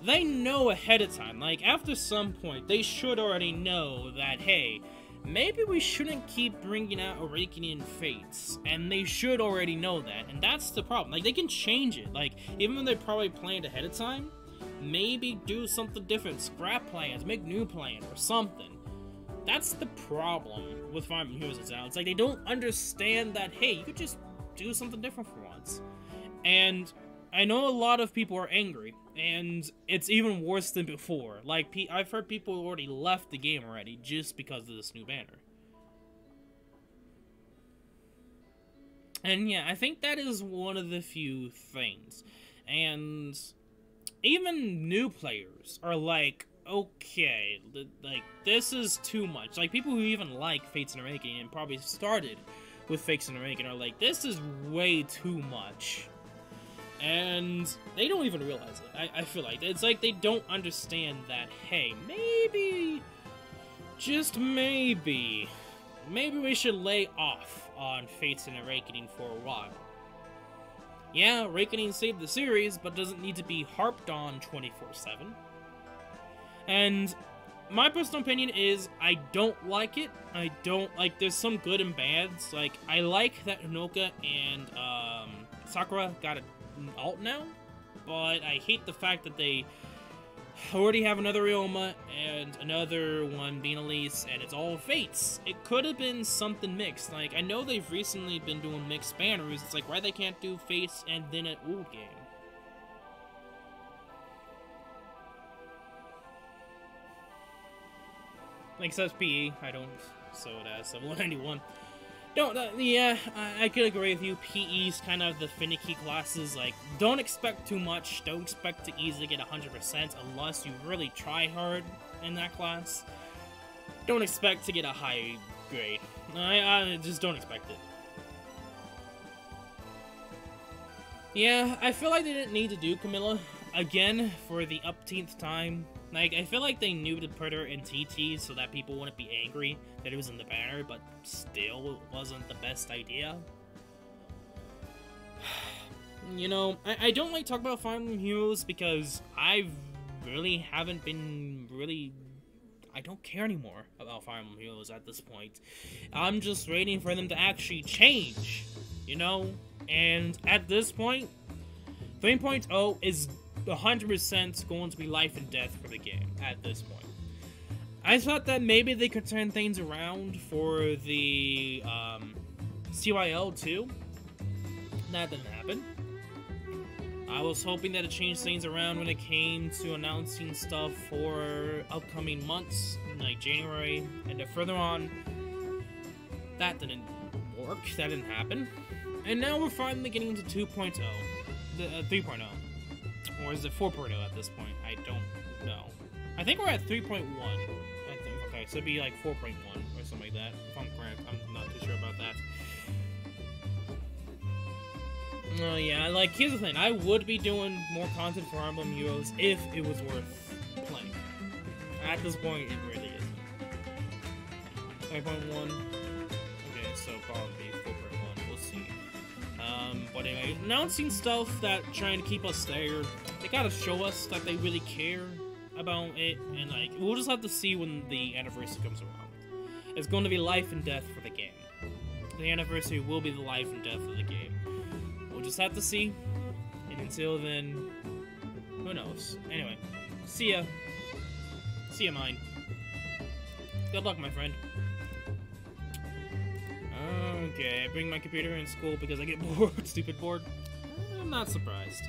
they know ahead of time. Like, after some point, they should already know that, hey, maybe we shouldn't keep bringing out Awakening Fates, and they should already know that, and that's the problem. Like, they can change it. Like, even though they probably planned ahead of time, maybe do something different, scrap plans, make new plans, or something. That's the problem with Fire Emblem Heroes now. It's like they don't understand that, hey, you could just do something different for once. And I know a lot of people are angry, and it's even worse than before. Like, I've heard people already left the game already just because of this new banner. And yeah, I think that is one of the few things. And even new players are like, okay, like, this is too much. Like, people who even like Fates in Awakening and probably started with Fates in Awakening are like, this is way too much. And they don't even realize it. I feel like it's like they don't understand that, hey, maybe, just maybe we should lay off on Fates in Awakening for a while. Yeah, Awakening saved the series, but doesn't need to be harped on 24/7. And my personal opinion is, I don't like it. I don't, like, there's some good and bads. Like, I like that Hinoka and, Sakura got an alt now, but I hate the fact that they already have another Ryoma and another one being Elise, and it's all Fates. It could have been something mixed. Like, I know they've recently been doing mixed banners. It's like, why they can't do Fates and then an old game? Like, says PE, I don't, so it has 191. Don't, yeah, I could agree with you. PE's kind of the finicky classes. Like, don't expect too much. Don't expect to easily get 100% unless you really try hard in that class. Don't expect to get a high grade. I just don't expect it. Yeah, I feel like they didn't need to do Camilla again for the upteenth time. Like, I feel like they knew to put her in TT so that people wouldn't be angry that it was in the banner, but still, it wasn't the best idea. You know, I don't like talking about Fire Emblem Heroes because I really haven't been I don't care anymore about Fire Emblem Heroes at this point. I'm just waiting for them to actually change, you know? And at this point, 3.0 is 100% going to be life and death for the game at this point. I thought that maybe they could turn things around for the CYL too. That didn't happen. I was hoping that it changed things around when it came to announcing stuff for upcoming months, like January, and then further on. That didn't work. That didn't happen. And now we're finally getting into 2.0, the 3.0. Or is it 4.0 at this point? I don't know. I think we're at 3.1. I think. Okay, so it'd be like 4.1 or something like that. If I'm correct, I'm not too sure about that. Oh yeah, like, here's the thing. I would be doing more content for Fire Emblem Heroes if it was worth playing. At this point, it really isn't. 5.1. Okay, so probably 4.1. We'll see. But anyway, announcing stuff that trying to keep us there. They gotta show us that they really care about it, and like, we'll just have to see when the anniversary comes around. It's going to be life and death for the game. The anniversary will be the life and death of the game. We'll just have to see, and until then, who knows. Anyway, see ya. See ya, mine. Good luck, my friend. Okay, I bring my computer in school because I get bored, stupid bored. I'm not surprised.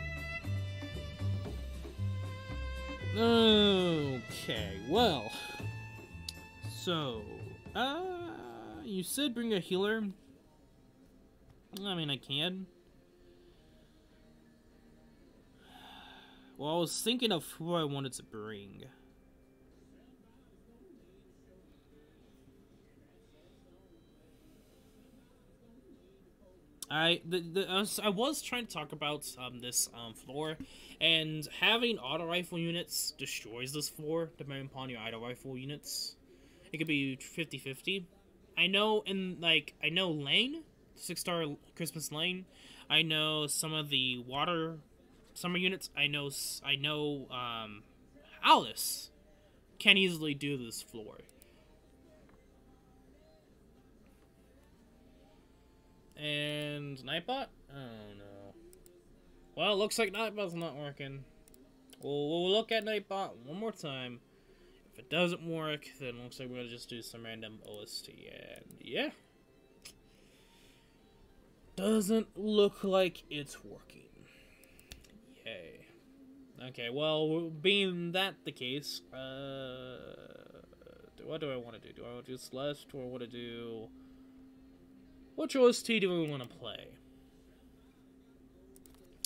Okay, well. So, you said bring a healer. I mean, I can. Well, I was thinking of who I wanted to bring. I was trying to talk about this floor, and having auto rifle units destroys this floor depending upon your auto rifle units. It could be 50-50. I know I know Lane, 6-star Christmas Lane. I know some of the water summer units. I know Alice can easily do this floor. And Nightbot? Oh no. Well, it looks like Nightbot's not working. We'll look at Nightbot one more time. If it doesn't work, then it looks like we're gonna just do some random OST. And yeah. Doesn't look like it's working. Okay. Okay, well, being that the case, what do I want to do? Do I want to do Celeste, or want to do... Which OST do we want to play?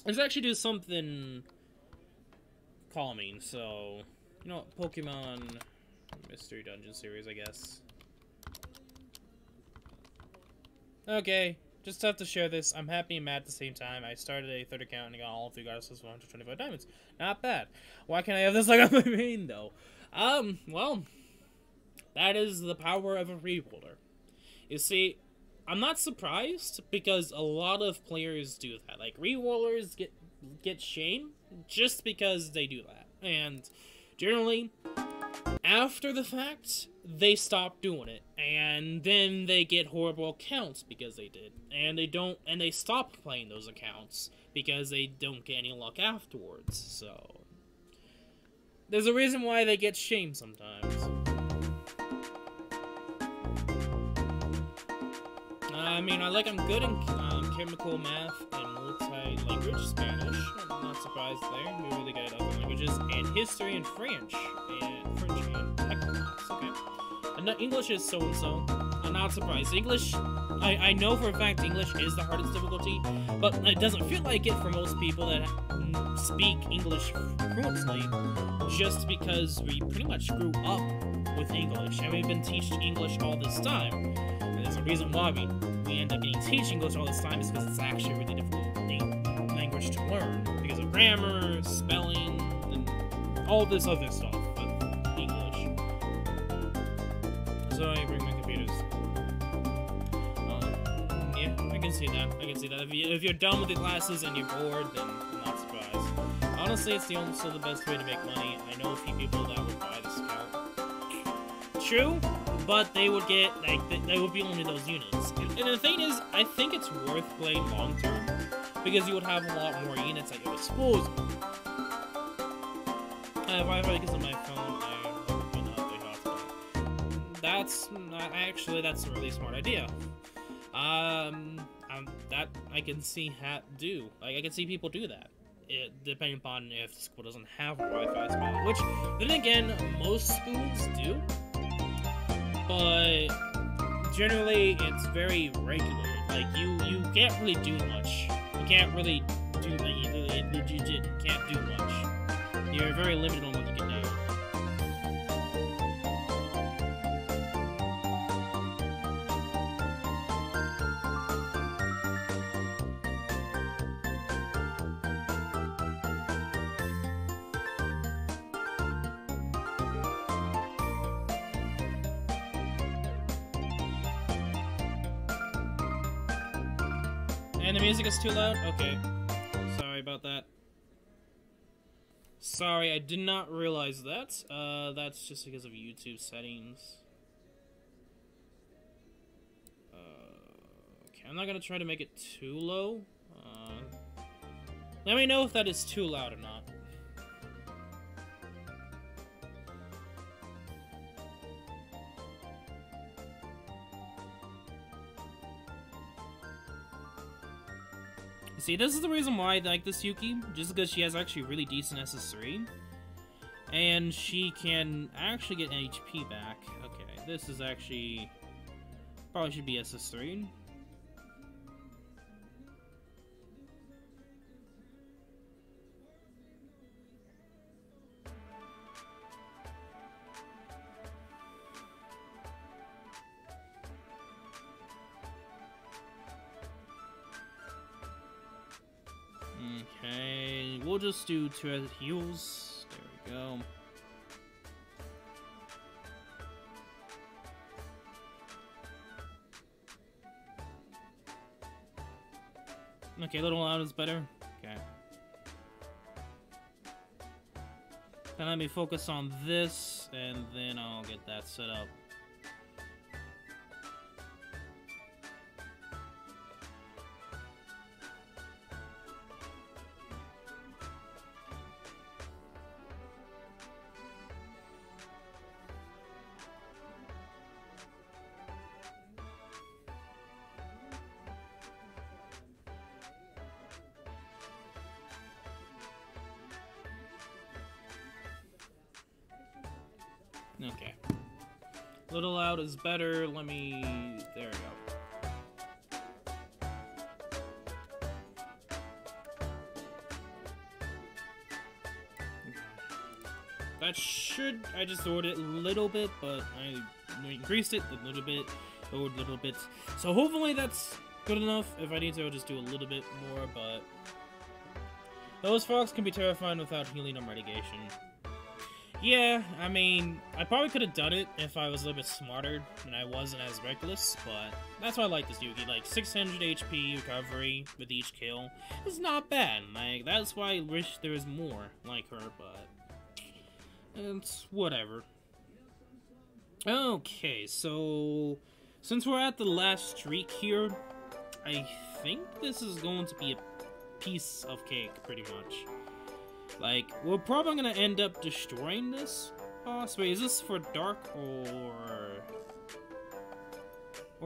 Let's actually do something calming, so... You know what, Pokemon Mystery Dungeon series, I guess. Okay, just have to share this. I'm happy and mad at the same time. I started a third account and I got all 3 goddesses with 125 diamonds. Not bad. Why can't I have this like on my main, though? Well, that is the power of a reroller. You see, I'm not surprised, because a lot of players do that. Like, rerollers get shamed just because they do that. And generally, after the fact, they stop doing it, and then they get horrible accounts because they did, and they stop playing those accounts because they don't get any luck afterwards. So there's a reason why they get shamed sometimes. I mean, I'm good in chemical, math, and multi-language Spanish. I'm not surprised there. We're really good at other languages, and history and French and technology. Okay. And English is so-and-so. I'm not surprised. English, I know for a fact English is the hardest difficulty, but it doesn't feel like it for most people that speak English fluently, just because we pretty much grew up with English, and we've been teaching English all this time. And there's a reason why we end up getting teaching English all this time, is because it's actually a really difficult language to learn, because of grammar, spelling, and all this other stuff with English. So I bring my computers. Yeah, I can see that. I can see that. If you're done with the classes and you're bored, then I'm not surprised. Honestly, it's still the best way to make money. I know a few people that would buy this account. True, but they would get, like, they would be only those units. And the thing is, I think it's worth playing long term, because you would have a lot more units at your disposal. I have Wi-Fi because of my phone. I open up a hotspot. That's a really smart idea. That I can see do. Like, I can see people do that. Depending upon if the school doesn't have a Wi-Fi spot, which, then again, most schools do. But generally, it's very regular. Like, you can't really do much. You can't really do, you can't do much. You're very limited on what you can do. And the music is too loud? Okay. Sorry about that. Sorry, I did not realize that. That's just because of YouTube settings. Okay, I'm not gonna try to make it too low. Let me know if that is too loud or not. See, this is the reason why I like this Yukki, just because she has actually really decent SS3. And she can actually get an HP back. Okay, this is actually... probably should be SS3. Okay, we'll just do 2 heals. There we go. Okay, a little loud is better. Okay. Then let me focus on this, and then I'll get that set up. Okay. Little loud is better. Let me... There we go. That should... I just lowered it a little bit, but I increased it a little bit. Lowered a little bit. So hopefully that's good enough. If I need to, I'll just do a little bit more, but... Those frogs can be terrifying without healing or mitigation. Yeah, I mean, I probably could have done it if I was a little bit smarter and I wasn't as reckless, but that's why I like this Yukki. Like, 600 HP recovery with each kill is not bad. Like, that's why I wish there was more like her, but it's whatever. Okay, so since we're at the last streak here, I think this is going to be a piece of cake, pretty much. Like, we're probably gonna end up destroying this boss. Wait, is this for dark or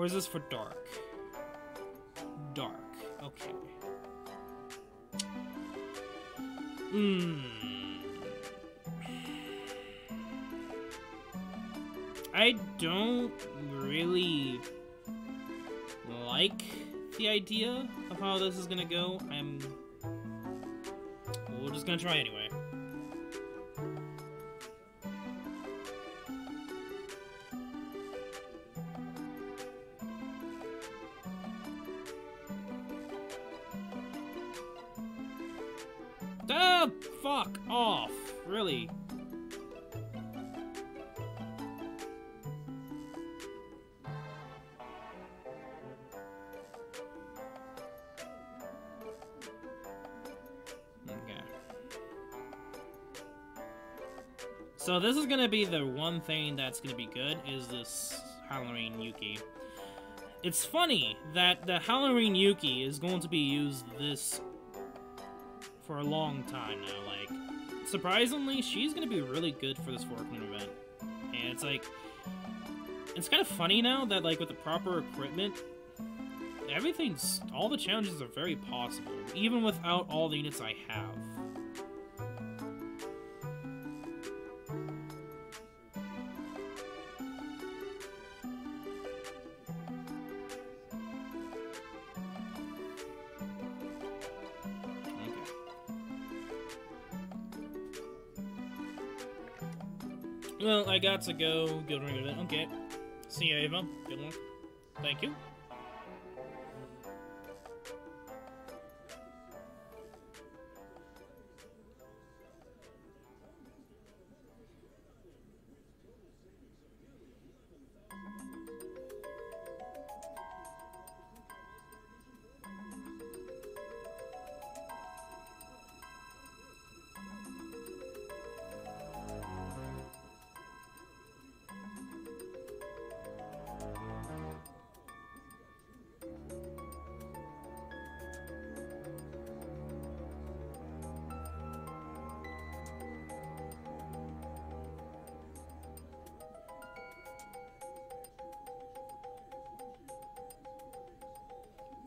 is this for dark? Dark. Okay. I don't really like the idea of how this is gonna go. We're just gonna try anyway. Ah, fuck off! Really? So this is gonna be the one thing that's gonna be good, is this Halloween Yukki. It's funny that the Halloween Yukki is going to be used this for a long time now. Like, surprisingly, she's gonna be really good for this Forkman event. And it's like, it's kind of funny now that, like, with the proper equipment, all the challenges are very possible, even without all the units I have. Well, I got to go. Good ring of it. Okay. See you, Ava. Good luck. Thank you.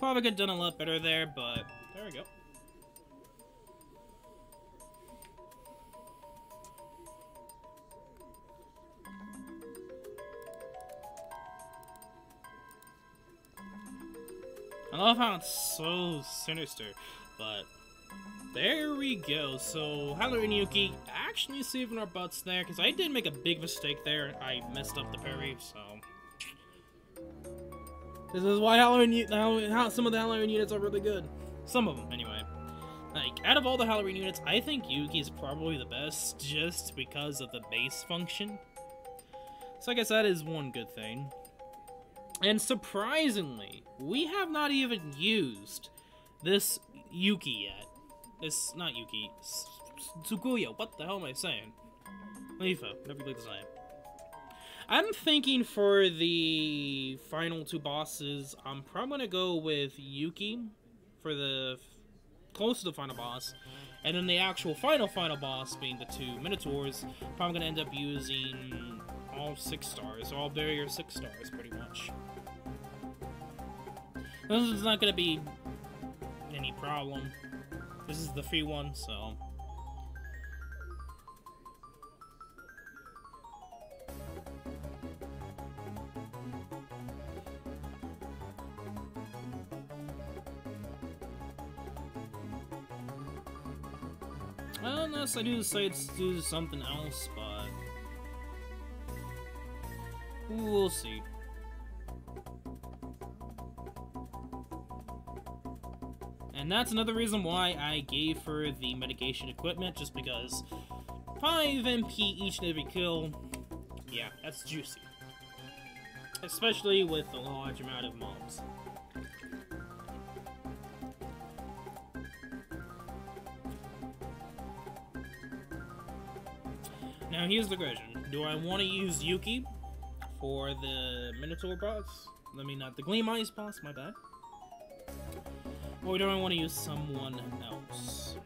Probably could have done a lot better there, but there we go. I love how it's so sinister, but there we go. So, Halloween Yukki actually saving our butts there, because I did make a big mistake there. I messed up the parry, so... This is why some of the Halloween units are really good. Some of them, anyway. Like, out of all the Halloween units, I think Yukki is probably the best, just because of the base function. So I guess that is one good thing. And surprisingly, we have not even used this Yukki yet. Not Yukki. Tsukuya, what the hell am I saying? Leafa, whatever you like to say. I'm thinking for the final two bosses, I'm probably gonna go with Yukki for the close to the final boss, and then the actual final boss being the two Minotaurs. Probably gonna end up using all 6 stars, all barrier 6 stars, pretty much. This is not gonna be any problem. This is the free one, so. Unless I do decide to do something else, but we'll see. And that's another reason why I gave her the medication equipment, just because 5 MP each and every kill, yeah, that's juicy. Especially with a large amount of mobs. Now here's the question. Do I want to use Yukki for the Minotaur boss? I mean, not the Gleam Eyes boss, my bad. Or do I want to use someone else?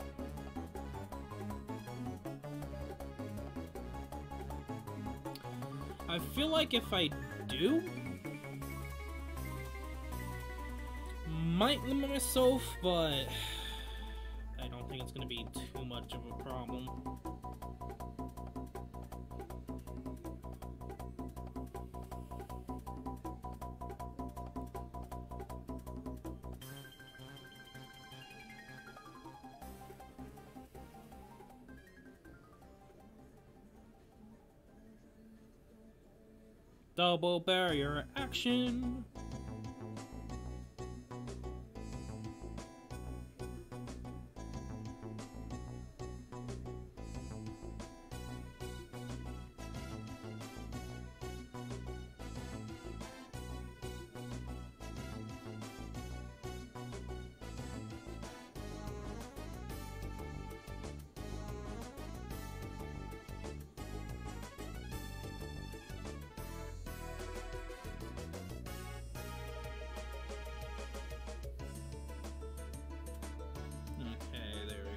I feel like if I do, might limit myself, but I don't think it's going to be too much of a problem. Double barrier action.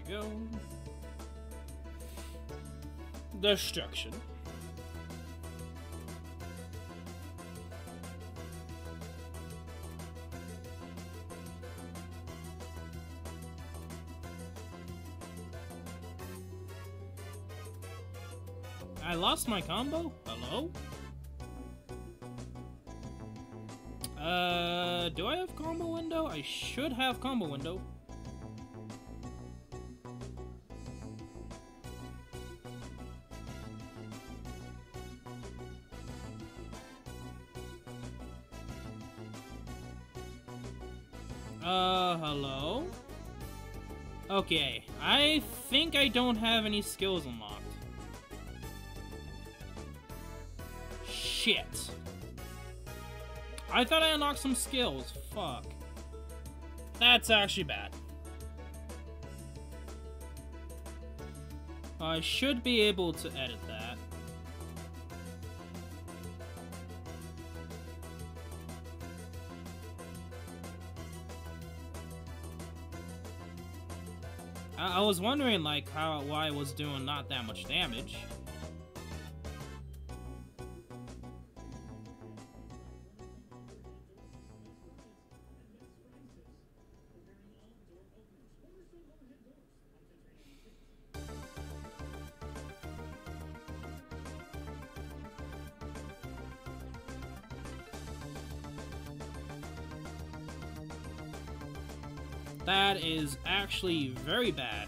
Go. Destruction. I lost my combo? Hello? Do I have combo window? I should have combo window. Hello? Okay, I think I don't have any skills unlocked. Shit. I thought I unlocked some skills. Fuck. That's actually bad. I should be able to edit that. I was wondering, like, why I was doing not that much damage. That is actually very bad.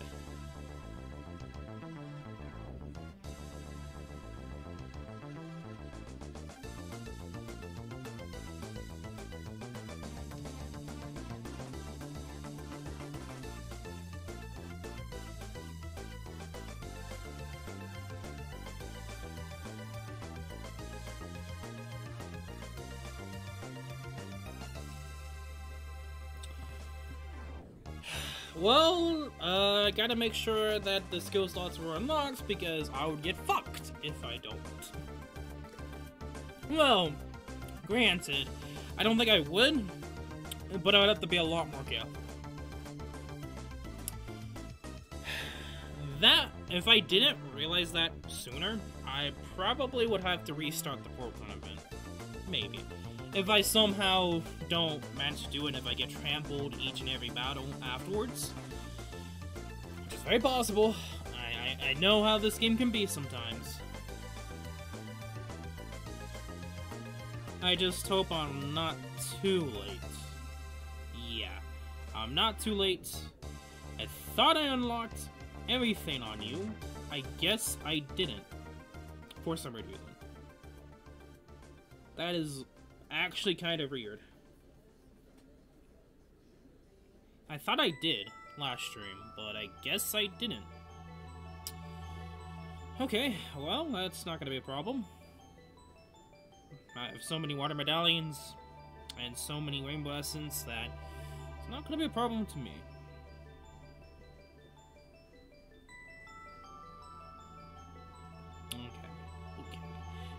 Well, I gotta make sure that the skill slots were unlocked because I would get fucked if I don't. Well, granted, I don't think I would, but I would have to be a lot more careful. That, if I didn't realize that sooner, I probably would have to restart the Pokemon event. Maybe. If I somehow don't manage to do it, if I get trampled each and every battle afterwards, which is very possible. I know how this game can be sometimes. I just hope I'm not too late. Yeah, I'm not too late. I thought I unlocked everything on you. I guess I didn't. For some reason. That is actually kind of weird. I thought I did last stream, but I guess I didn't. Okay, well, that's not gonna be a problem. I have so many water medallions and so many rainbow essence that it's not gonna be a problem to me. Okay.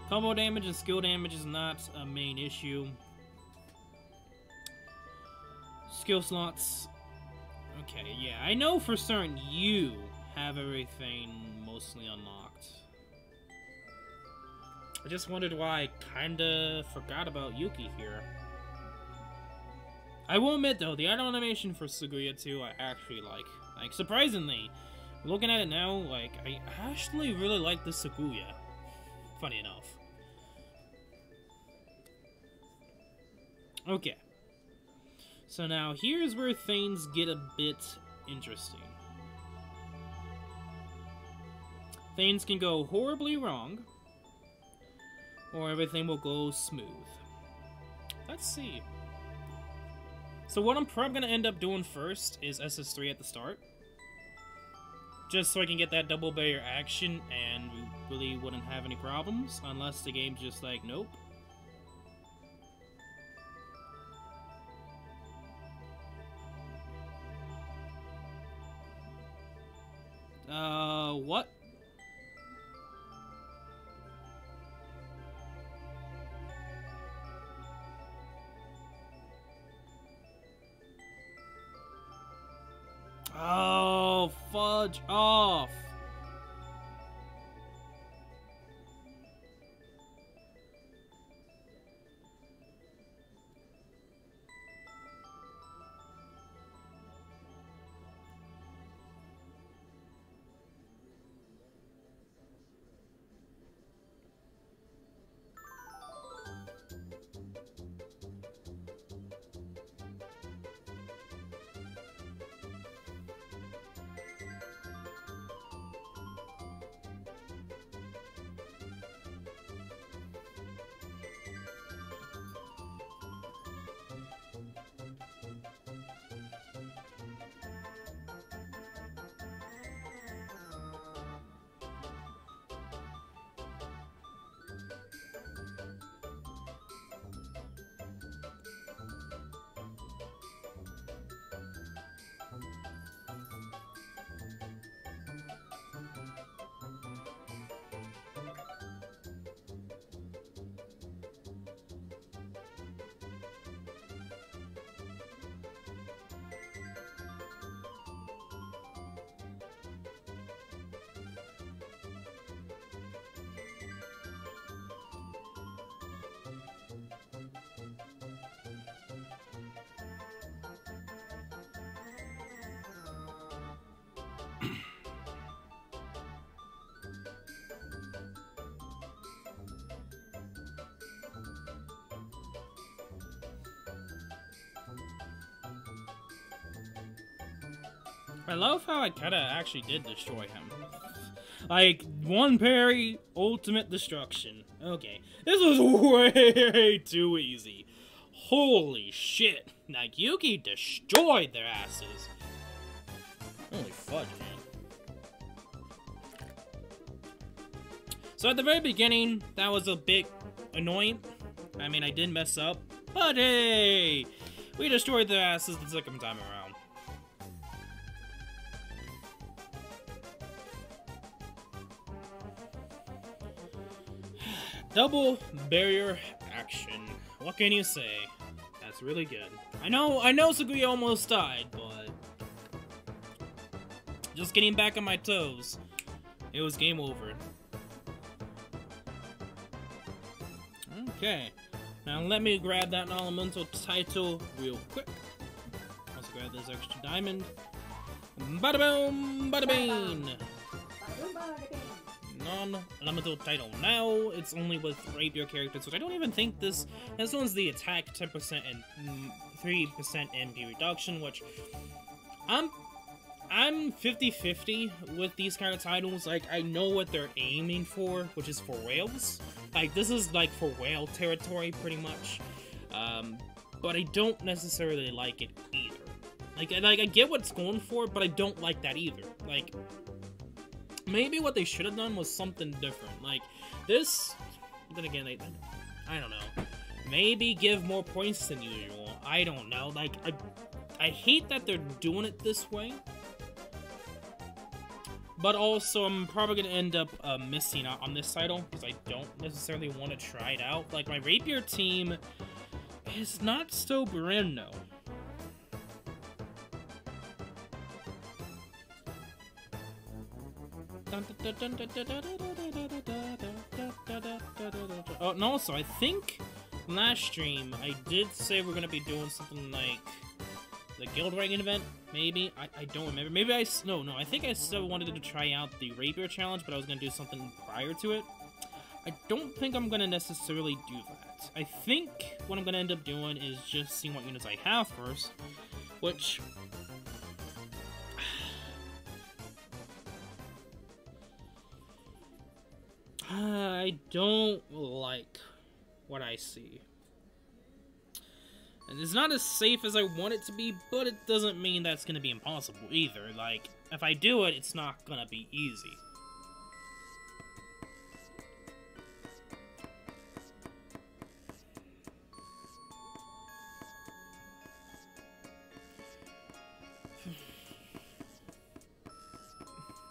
Combo damage and skill damage is not a main issue. Skill slots. Okay, yeah, I know for certain you have everything mostly unlocked. I just wondered why I kinda forgot about Yukki here. I will admit though, the art animation for Suguya 2 I actually like. Like, surprisingly, looking at it now, like, I actually really like the Suguya. Funny enough. Okay. So now, here's where things get a bit interesting. Things can go horribly wrong, or everything will go smooth. Let's see. So what I'm probably going to end up doing first is SS3 at the start. Just so I can get that double barrier action, and we really wouldn't have any problems, unless the game's just like, nope. What? Oh, fudge off! I love how I kinda actually did destroy him. Like, one parry, ultimate destruction. Okay, this was way too easy. Holy shit. Like, Yukki destroyed their asses. Holy fudge, man. So at the very beginning, that was a bit annoying. I mean, I did mess up, but hey! We destroyed their asses the second time around. Double barrier action. What can you say? That's really good. I know Suguya almost died, but just getting back on my toes. It was game over. Okay. Now let me grab that elemental title real quick. Also grab this extra diamond. Bada boom, bada bing. Non-elemental title. Now it's only with rapier characters, which I don't even think this one's the attack 10% and 3% MP reduction, which I'm I'm 50-50 with these kind of titles. Like, I know what they're aiming for, which is for whales. Like, this is, like, for whale territory, pretty much. But I don't necessarily like it either. Like, I get what it's going for, but I don't like that either. Like, maybe what they should have done was something different. Like, this... Then again, I don't know. Maybe give more points than usual. I don't know. Like, I hate that they're doing it this way. But also, I'm probably going to end up missing out on this title, because I don't necessarily want to try it out. Like, my Rapier team is not so bueno. Oh, and also, I think last stream, I did say we're going to be doing something like the Guild Ranking event, maybe? I don't remember. Maybe no, I think I still wanted to try out the Rapier Challenge, but I was going to do something prior to it. I don't think I'm going to necessarily do that. I think what I'm going to end up doing is just seeing what units I have first, which... I don't like what I see. And it's not as safe as I want it to be, but it doesn't mean that's going to be impossible either. Like, if I do it, it's not going to be easy.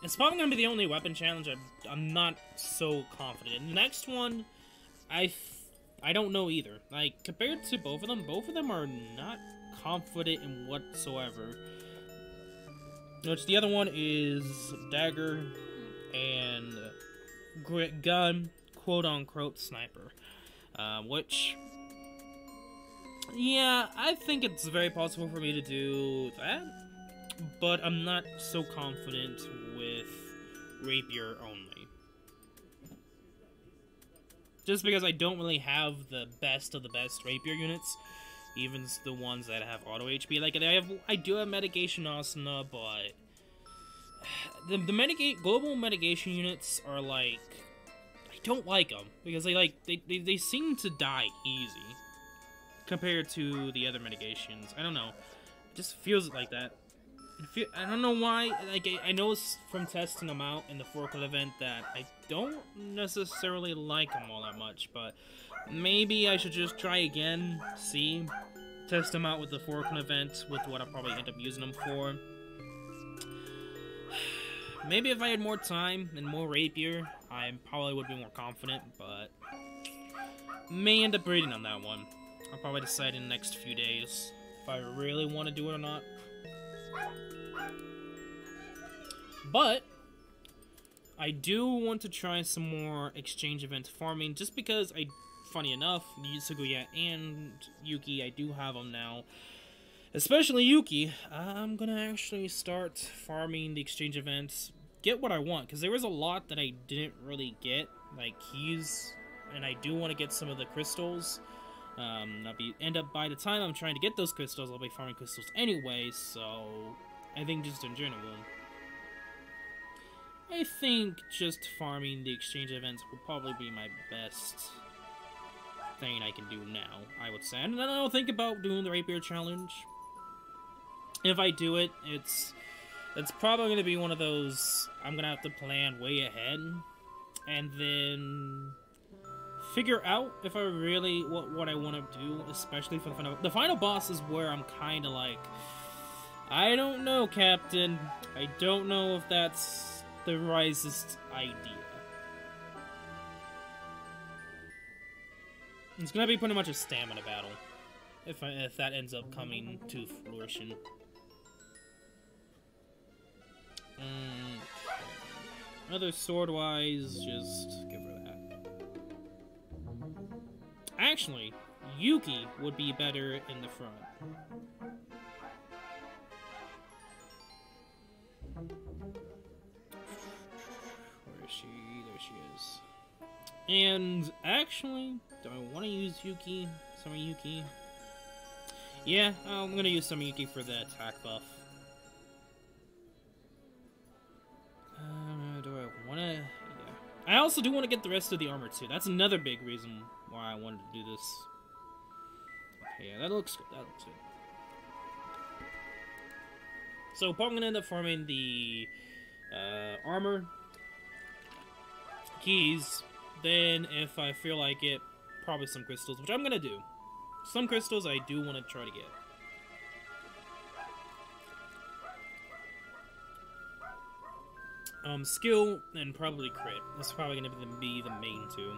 It's probably going to be the only weapon challenge I'm not so confident in. The next one, I don't know either. Like, compared to both of them are not confident in whatsoever. Which, the other one is Dagger and Gun, quote-unquote, Sniper. Which, yeah, I think it's very possible for me to do that. But I'm not so confident with Rapier only. Just because I don't really have the best of the best Rapier units, even the ones that have auto HP. Like, I do have Mitigation Asana, but the global mitigation units are like, I don't like them because they seem to die easy compared to the other mitigations. I don't know, it just feels like that. I don't know why. Like, I know from testing them out in the Forklift event that I don't necessarily like them all that much, but maybe I should just try again, test them out with the Forklift event with what I'll probably end up using them for. Maybe if I had more time and more Rapier, I probably would be more confident, but may end up reading on that one. I'll probably decide in the next few days if I really want to do it or not. But I do want to try some more exchange event farming, just because funny enough, Suguya and Yukki, I do have them now. Especially Yukki, I'm gonna actually start farming the exchange events, get what I want, because there was a lot that I didn't really get, like keys, and I do want to get some of the crystals. End up by the time I'm trying to get those crystals, I'll be farming crystals anyway, so I think just in general, I think just farming the exchange events will probably be my best thing I can do now, I would say. And then I'll think about doing the Rapier Challenge. If I do it, it's probably going to be one of those, I'm going to have to plan way ahead, and then figure out if I really, what I want to do, especially for the final boss is where I'm kind of like, I don't know, Captain. I don't know if that's the wisest idea. It's gonna be pretty much a stamina battle, if that ends up coming to fruition. Other sword-wise, just give her that. Actually, Yukki would be better in the front. Where is she? There she is. And actually, do I want to use Yukki? Some Yukki? Yeah, I'm gonna use some Yukki for the attack buff. also do want to get the rest of the armor too. That's another big reason why I wanted to do this. Okay, yeah, that looks good. That looks good. So probably gonna end up farming the armor, keys, then if I feel like it, probably some crystals, which I'm gonna do. Some crystals I do want to try to get. Skill and probably crit. That's probably gonna be the main two.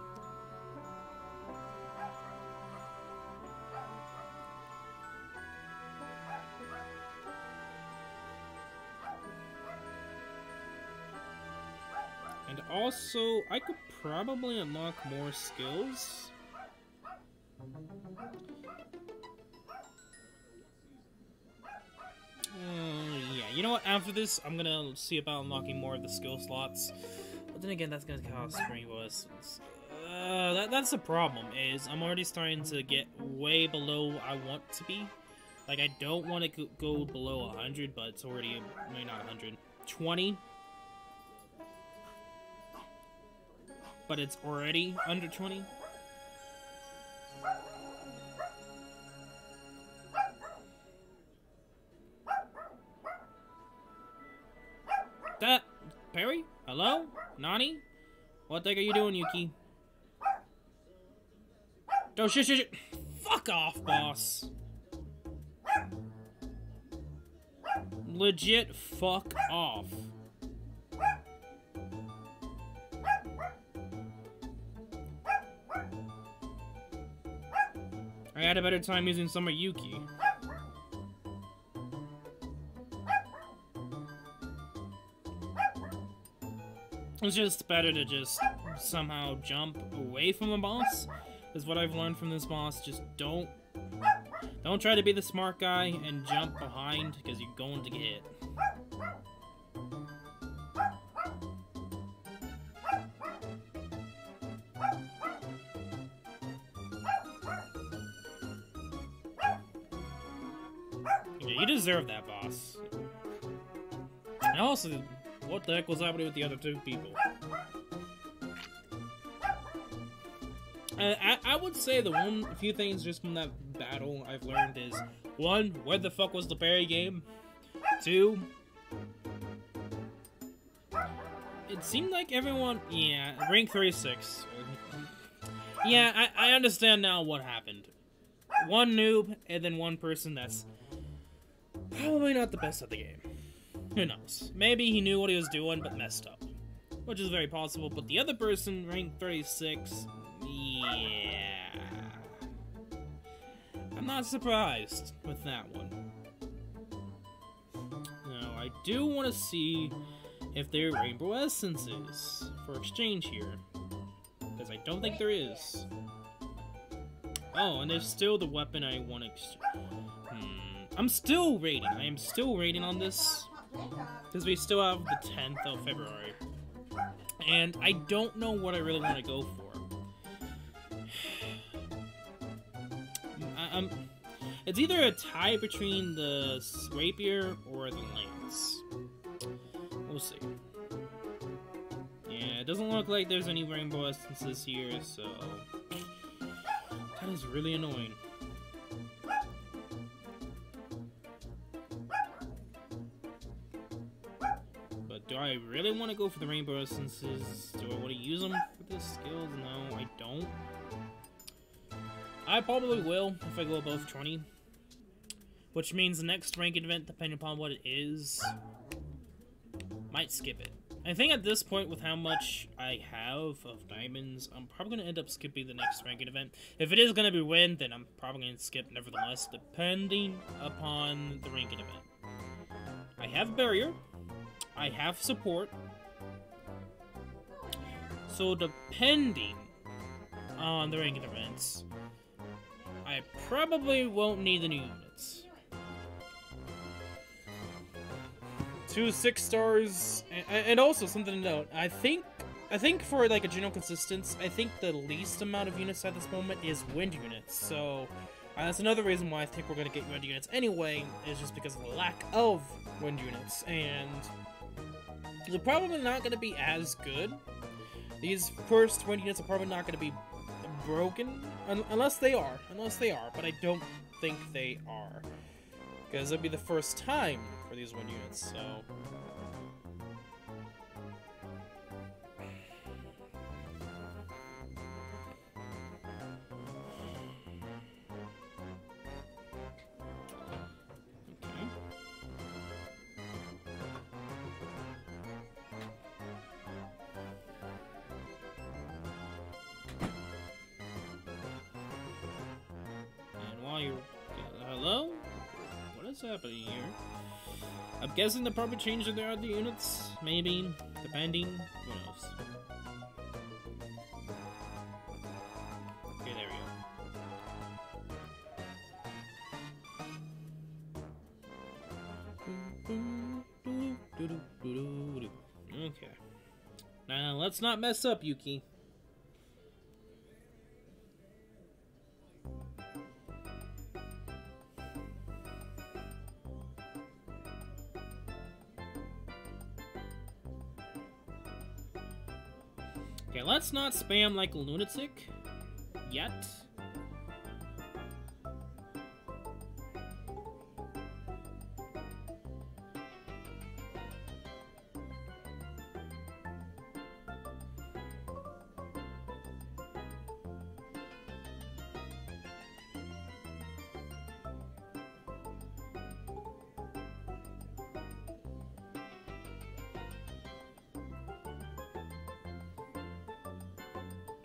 And also, I could probably unlock more skills. Yeah, you know what? After this, I'm gonna see about unlocking more of the skill slots. But then again, that's gonna cost rainbow essence. That's the problem, is I'm already starting to get way below I want to be. Like, I don't want to go below 100, but it's already, maybe not 100, 20. But it's already under 20. That Perry? Hello? Nani? What the heck are you doing, Yukki? Oh, shit. Fuck off, boss. Legit fuck off. I had a better time using Summer Yukki. It's just better to just somehow jump away from the boss, is what I've learned from this boss. Just don't try to be the smart guy and jump behind, because you're going to get hit. Yeah, you deserve that, boss. And also, what the heck was happening with the other two people? I would say the few things just from that battle I've learned is, 1, where the fuck was the Barry game? 2, it seemed like everyone, yeah, rank 36. Yeah, I understand now what happened. 1 noob, and then 1 person that's probably not the best at the game. Who knows? Maybe he knew what he was doing, but messed up. Which is very possible, but the other person, ranked 36, yeah. I'm not surprised with that one. Now, I do want to see if there are rainbow essences for exchange here. Because I don't think there is. Oh, and there's still the weapon I want to exchange. I'm still rating. I am still rating on this. Because we still have the 10th of February. And I don't know what I really want to go for. It's either a tie between the rapier or the lance. We'll see. Yeah, it doesn't look like there's any rainbow essences here, so that is really annoying. But do I really want to go for the rainbow essences? Do I want to use them for this skills? No, I don't. I probably will if I go above 20. Which means the next ranked event, depending upon what it is, might skip it. I think at this point, with how much I have of diamonds, I'm probably going to end up skipping the next ranked event. If it is going to be win, then I'm probably going to skip nevertheless, depending upon the ranked event. I have barrier. I have support. So depending on the ranked events, I probably won't need the new units. 2 6 stars, and also something to note. I think for like a general consistency, I think the least amount of units at this moment is wind units. So that's another reason why I think we're gonna get wind units anyway. Is just because of the lack of wind units, and they're probably not gonna be as good These first 20 units are probably not going to be broken, unless they are, but I don't think they are, because it'll be the first time for these 1 units, so... Hello? What is happening here? I'm guessing they're probably changing their other units, maybe, depending, who knows. Okay, there we go. Okay. Now, let's not mess up, Yukki. Okay, let's not spam like a lunatic yet.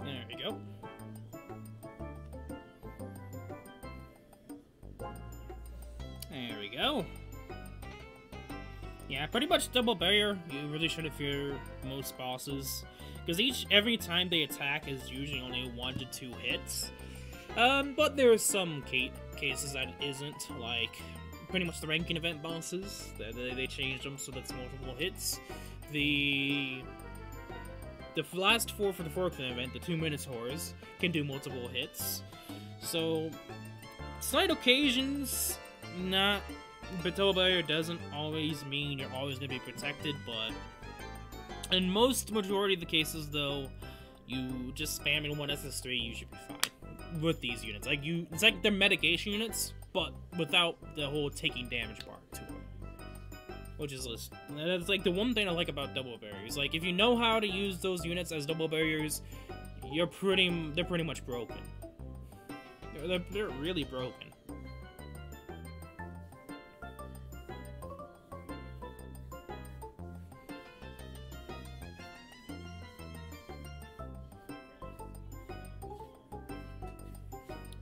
There we go. There we go. Yeah, pretty much double barrier. You really shouldn't fear most bosses, because every time they attack is usually only 1 to 2 hits. But there are some cases that it isn't, like pretty much the ranking event bosses. They changed them so that's multiple hits. The last 4 for the Forkland event, the 2 Minotaurs, can do multiple hits. So, slight occasions, not... But double barrier doesn't always mean you're always going to be protected, but... In majority of the cases, though, you just spamming 1 SS3, you should be fine with these units. Like, it's like they're medication units, but without the whole taking damage bar to it. Which is that's like the one thing I like about double barriers. Like, if you know how to use those units as double barriers, they're pretty much broken. They're really broken.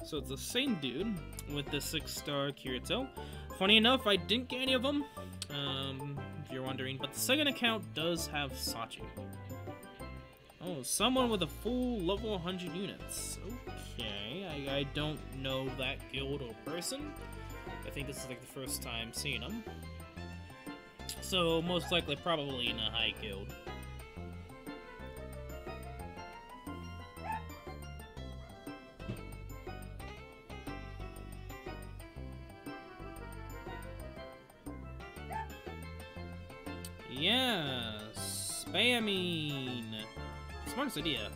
So it's the same dude with the 6-star Kirito. Funny enough, I didn't get any of them. If you're wondering, but the second account does have Sachi. Oh, someone with a full level 100 units. Okay, I don't know that guild or person. I think this is like the first time seeing them. So most likely probably in a high guild. Yeah, spamming. Smartest idea.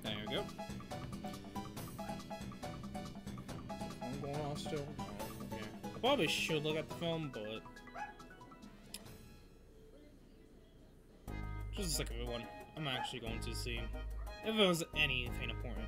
There we go. Still, yeah. I probably should look at the film, but just a second one. I'm actually going to see if it was anything important.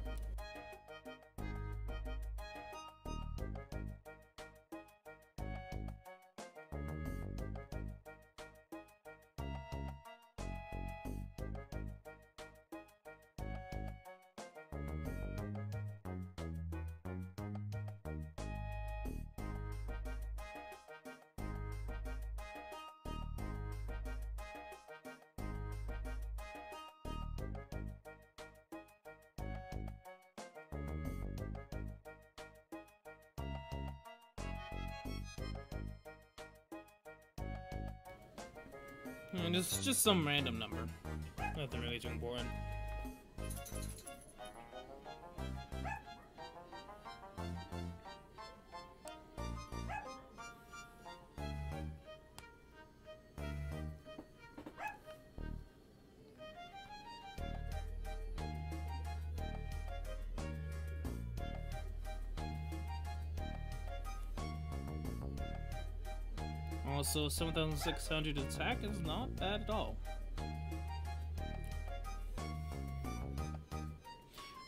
And it's just some random number. Nothing really too important. Also, 7,600 attack is not bad at all.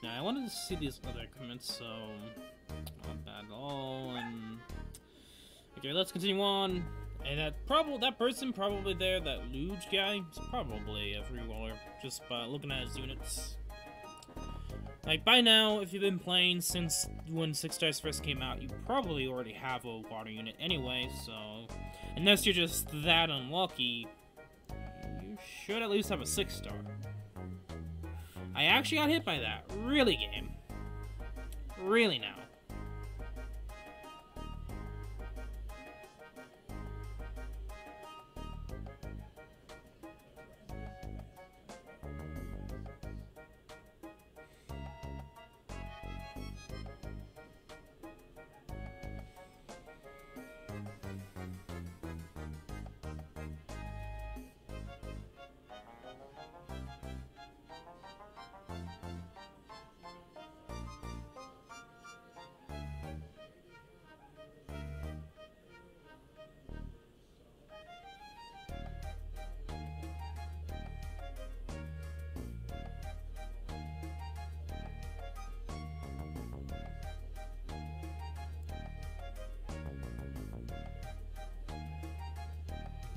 Now, I wanted to see these other comments, so not bad at all. And okay, let's continue on. And that person probably there, that Luge guy, is probably a reroller just by looking at his units. Like, by now, if you've been playing since when 6 stars first came out, you probably already have a water unit anyway, so unless you're just that unlucky, you should at least have a 6-star. I actually got hit by that. Really, game. Really now.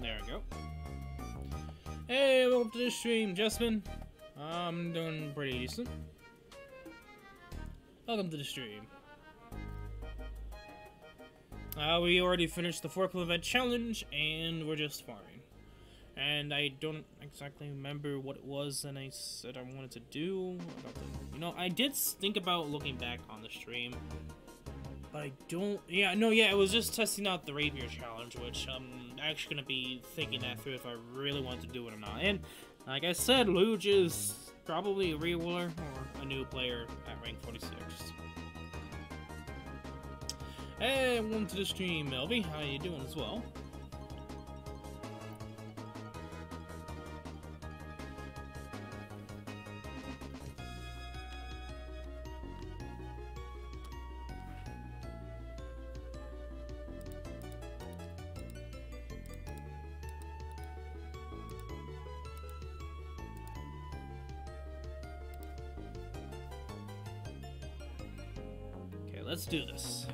There we go. Hey, welcome to the stream, Justin. I'm doing pretty decent. Welcome to the stream. We already finished the Forklift event challenge, and we're just farming. And I don't exactly remember what it was that I said I wanted to do. You know, I did think about looking back on the stream, but I don't. Yeah, no, yeah, it was just testing out the Rapier challenge, which I'm actually gonna be thinking that through if I really want to do it or not. And like I said, Luge is probably a reroller or a new player at rank 46. Hey, welcome to the stream, Melvy. How you doing as well? Let's do this.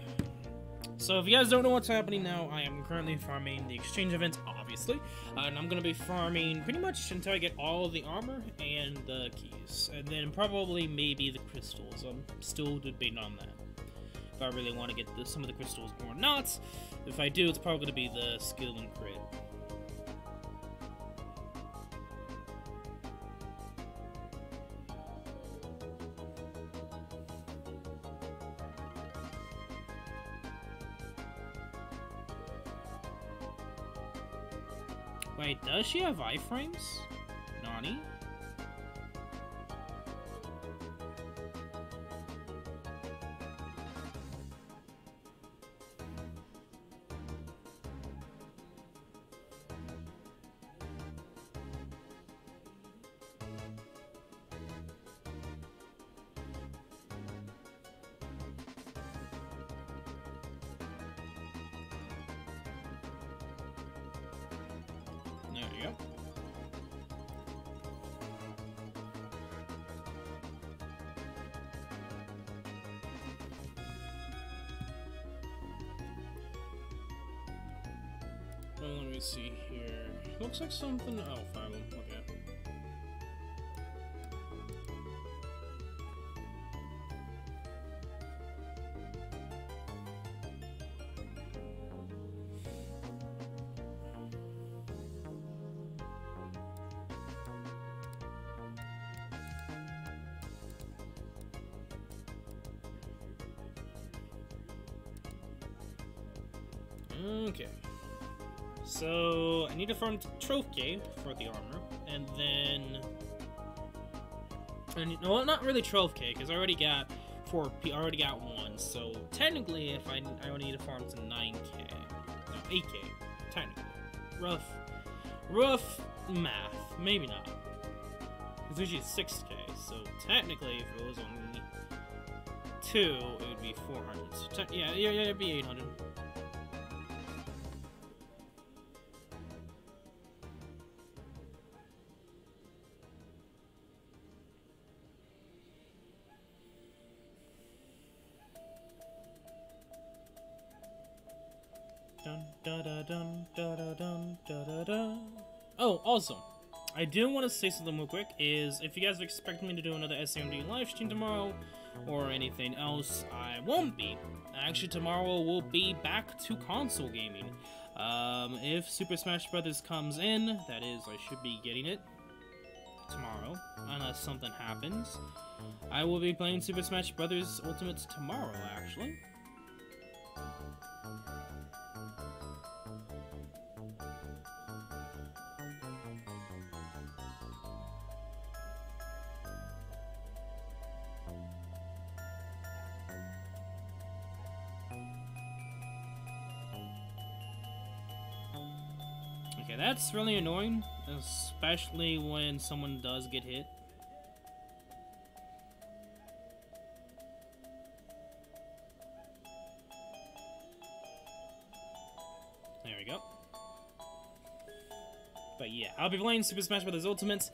So if you guys don't know what's happening now, I am currently farming the exchange event, obviously, and I'm gonna be farming pretty much until I get all of the armor and the keys, and then probably maybe the crystals. I'm still debating on that, if I really want to get some of the crystals or not. If I do, it's probably gonna be the skill and crit. Wait, does she have iframes? Nani? There you go. Well, let me see here. Looks like something. Oh, Fire Emblem. Okay. Okay. So I need to farm trophy for the armor, and then, well, not really trophy because I already got 4P. I already got 1. So technically, if I only need to farm to 9K, no 8K, technically. Rough math, maybe not. It's usually 6K. So technically, if it was only 2, it would be 400. So yeah, it'd be 800. Oh, also, I do want to say something real quick, is if you guys expect me to do another SAO MD live stream tomorrow, or anything else, I won't be. Actually, tomorrow we'll be back to console gaming. If Super Smash Bros. Comes in, that is, I should be getting it tomorrow, unless something happens. I will be playing Super Smash Bros. Ultimate tomorrow, actually. Okay, that's really annoying, especially when someone does get hit. There we go. But yeah, I'll be playing Super Smash Bros. Ultimate.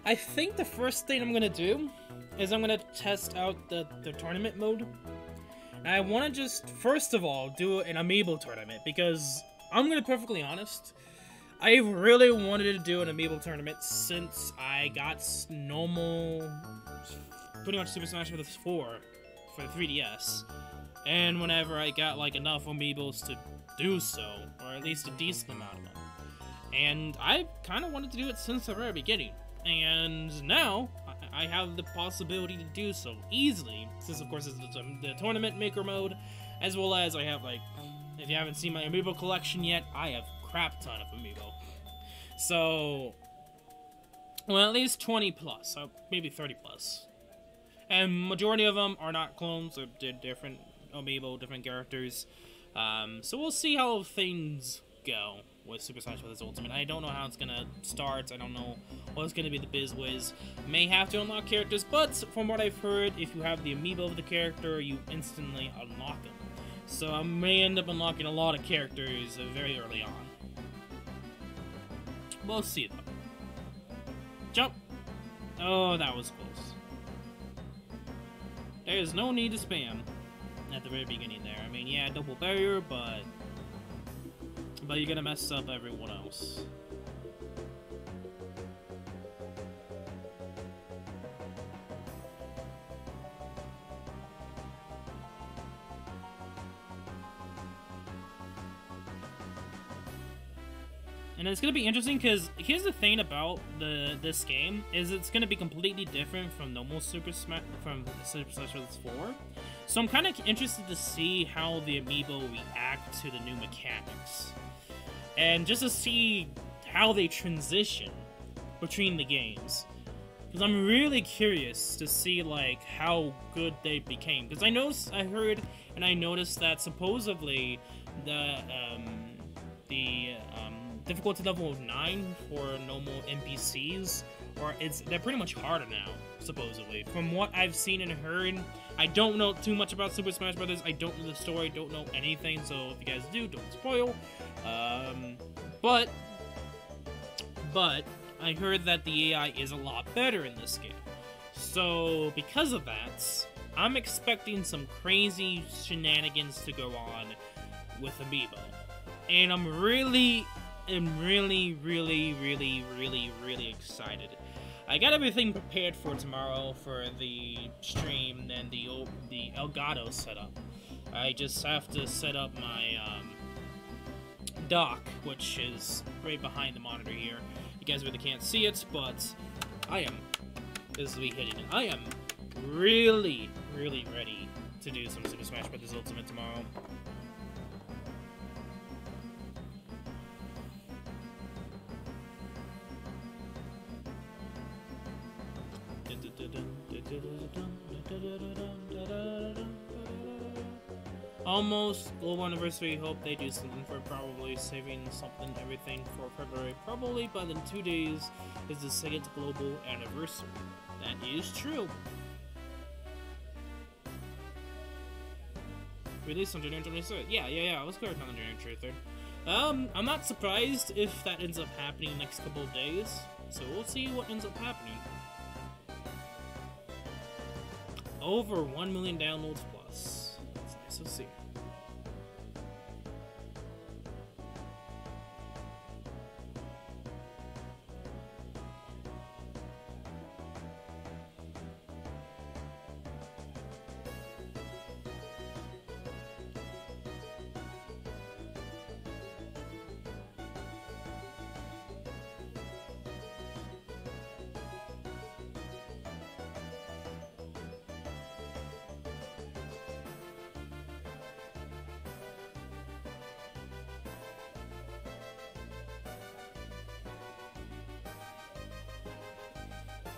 I think the first thing I'm gonna do is I'm gonna test out the tournament mode. And I want to just, first of all, do an amiibo tournament, because I'm gonna be perfectly honest, I really wanted to do an amiibo tournament since I got normal, pretty much Super Smash Bros. 4 for the 3DS, and whenever I got like enough amiibos to do so, or at least a decent amount of them. And I kind of wanted to do it since the very beginning, and now I have the possibility to do so easily, since of course it's the tournament maker mode, as well as I have, like, if you haven't seen my amiibo collection yet, I have crap ton of amiibo. So, well, at least 20 plus, so maybe 30 plus. And majority of them are not clones, they're different amiibo, different characters. So we'll see how things go with Super Smash Bros. Ultimate. I don't know how it's gonna start, I don't know what's gonna be the bizwiz. May have to unlock characters, but from what I've heard, if you have the amiibo of the character, you instantly unlock them. So I may end up unlocking a lot of characters very early on. We'll see, though. Jump! Oh, that was close. There's no need to spam at the very beginning there. I mean, yeah, double barrier, but you're gonna mess up everyone else. And it's gonna be interesting because here's the thing about this game is it's gonna be completely different from normal Super Smash Bros. 4. So I'm kind of interested to see how the amiibo react to the new mechanics, and just to see how they transition between the games. Because I'm really curious to see like how good they became. Because I heard and I noticed that supposedly the difficulty level of 9 for normal NPCs, they're pretty much harder now, supposedly. From what I've seen and heard, I don't know too much about Super Smash Bros. I don't know the story, don't know anything, so if you guys do, don't spoil. But I heard that the AI is a lot better in this game. So because of that, I'm expecting some crazy shenanigans to go on with Amiibo. And I'm really excited. I got everything prepared for tomorrow for the stream and the Elgato setup. I just have to set up my dock, which is right behind the monitor here. You guys really can't see it, but this will be hitting it. I am really ready to do some Super Smash Bros. Ultimate tomorrow. Almost global anniversary. Hope they do something for probably saving something, everything for February. Probably by then 2 days is the second global anniversary. That is true. Released on January 23rd. Yeah, I was correct on January 23rd. I'm not surprised if that ends up happening next couple of days. So we'll see what ends up happening. Over 1 million downloads plus. That's nice to see.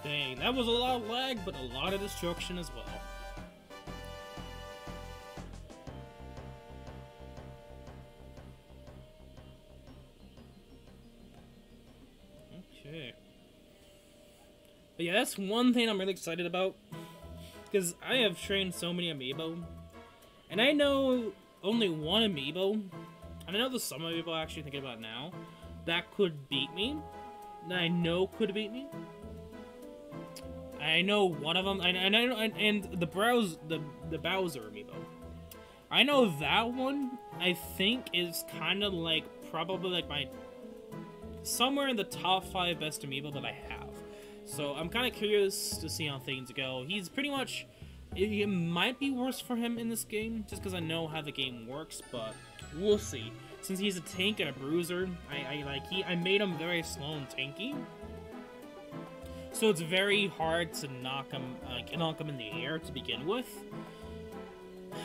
Dang, that was a lot of lag, but a lot of destruction as well. Okay. But yeah, that's one thing I'm really excited about. Because I have trained so many amiibo. And I know only one amiibo. And I know there's some amiibo actually thinking about now. That could beat me. That I know could beat me. I know one of them, and the Bowser amiibo. I know that one, I think, is kind of like, probably like my, somewhere in the top 5 best amiibo that I have. So I'm kind of curious to see how things go. He's pretty much, it might be worse for him in this game, just because I know how the game works, but we'll see. Since he's a tank and a bruiser, I made him very slow and tanky. So it's very hard to knock him in the air to begin with.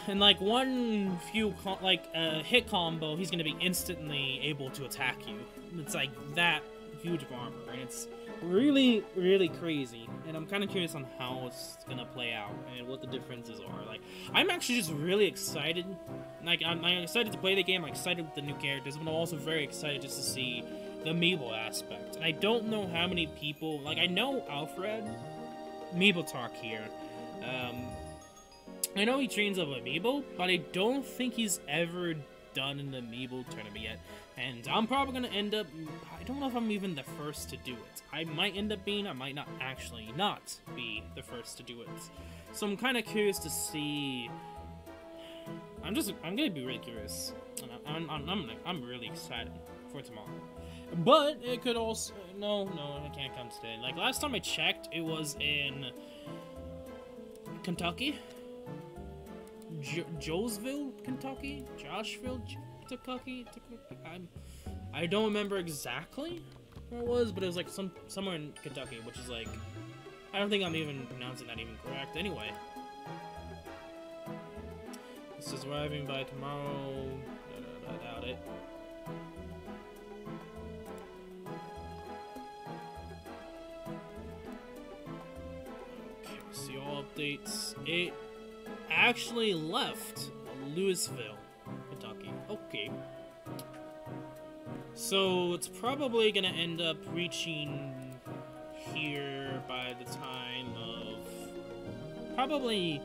And like one hit combo, he's gonna be instantly able to attack you. It's like that huge of armor, and it's really, really crazy. And I'm kind of curious on how it's gonna play out and what the differences are. Like, I'm actually just really excited. Like, I'm excited to play the game. I'm excited with the new characters, but I'm also very excited just to see the amiibo aspect. And I don't know how many people, like, I know Alfred, amiibo talk here. I know he trains of amiibo, but I don't think he's ever done an amiibo tournament yet. And I'm probably gonna end up, I don't know if I'm even the first to do it. I might end up being, I might not actually not be the first to do it. So I'm kind of curious to see, I'm gonna be really curious. I'm really excited for tomorrow. But it could also, no, it can't come today. Like, last time I checked, it was in Kentucky? Joesville, Kentucky? Joshville, Kentucky? I don't remember exactly where it was, but it was like somewhere in Kentucky, which is like, I don't think I'm even pronouncing that even correct. Anyway. This is arriving by tomorrow. I doubt it. See all updates. It actually left Louisville, Kentucky. Okay. So it's probably gonna end up reaching here by the time of probably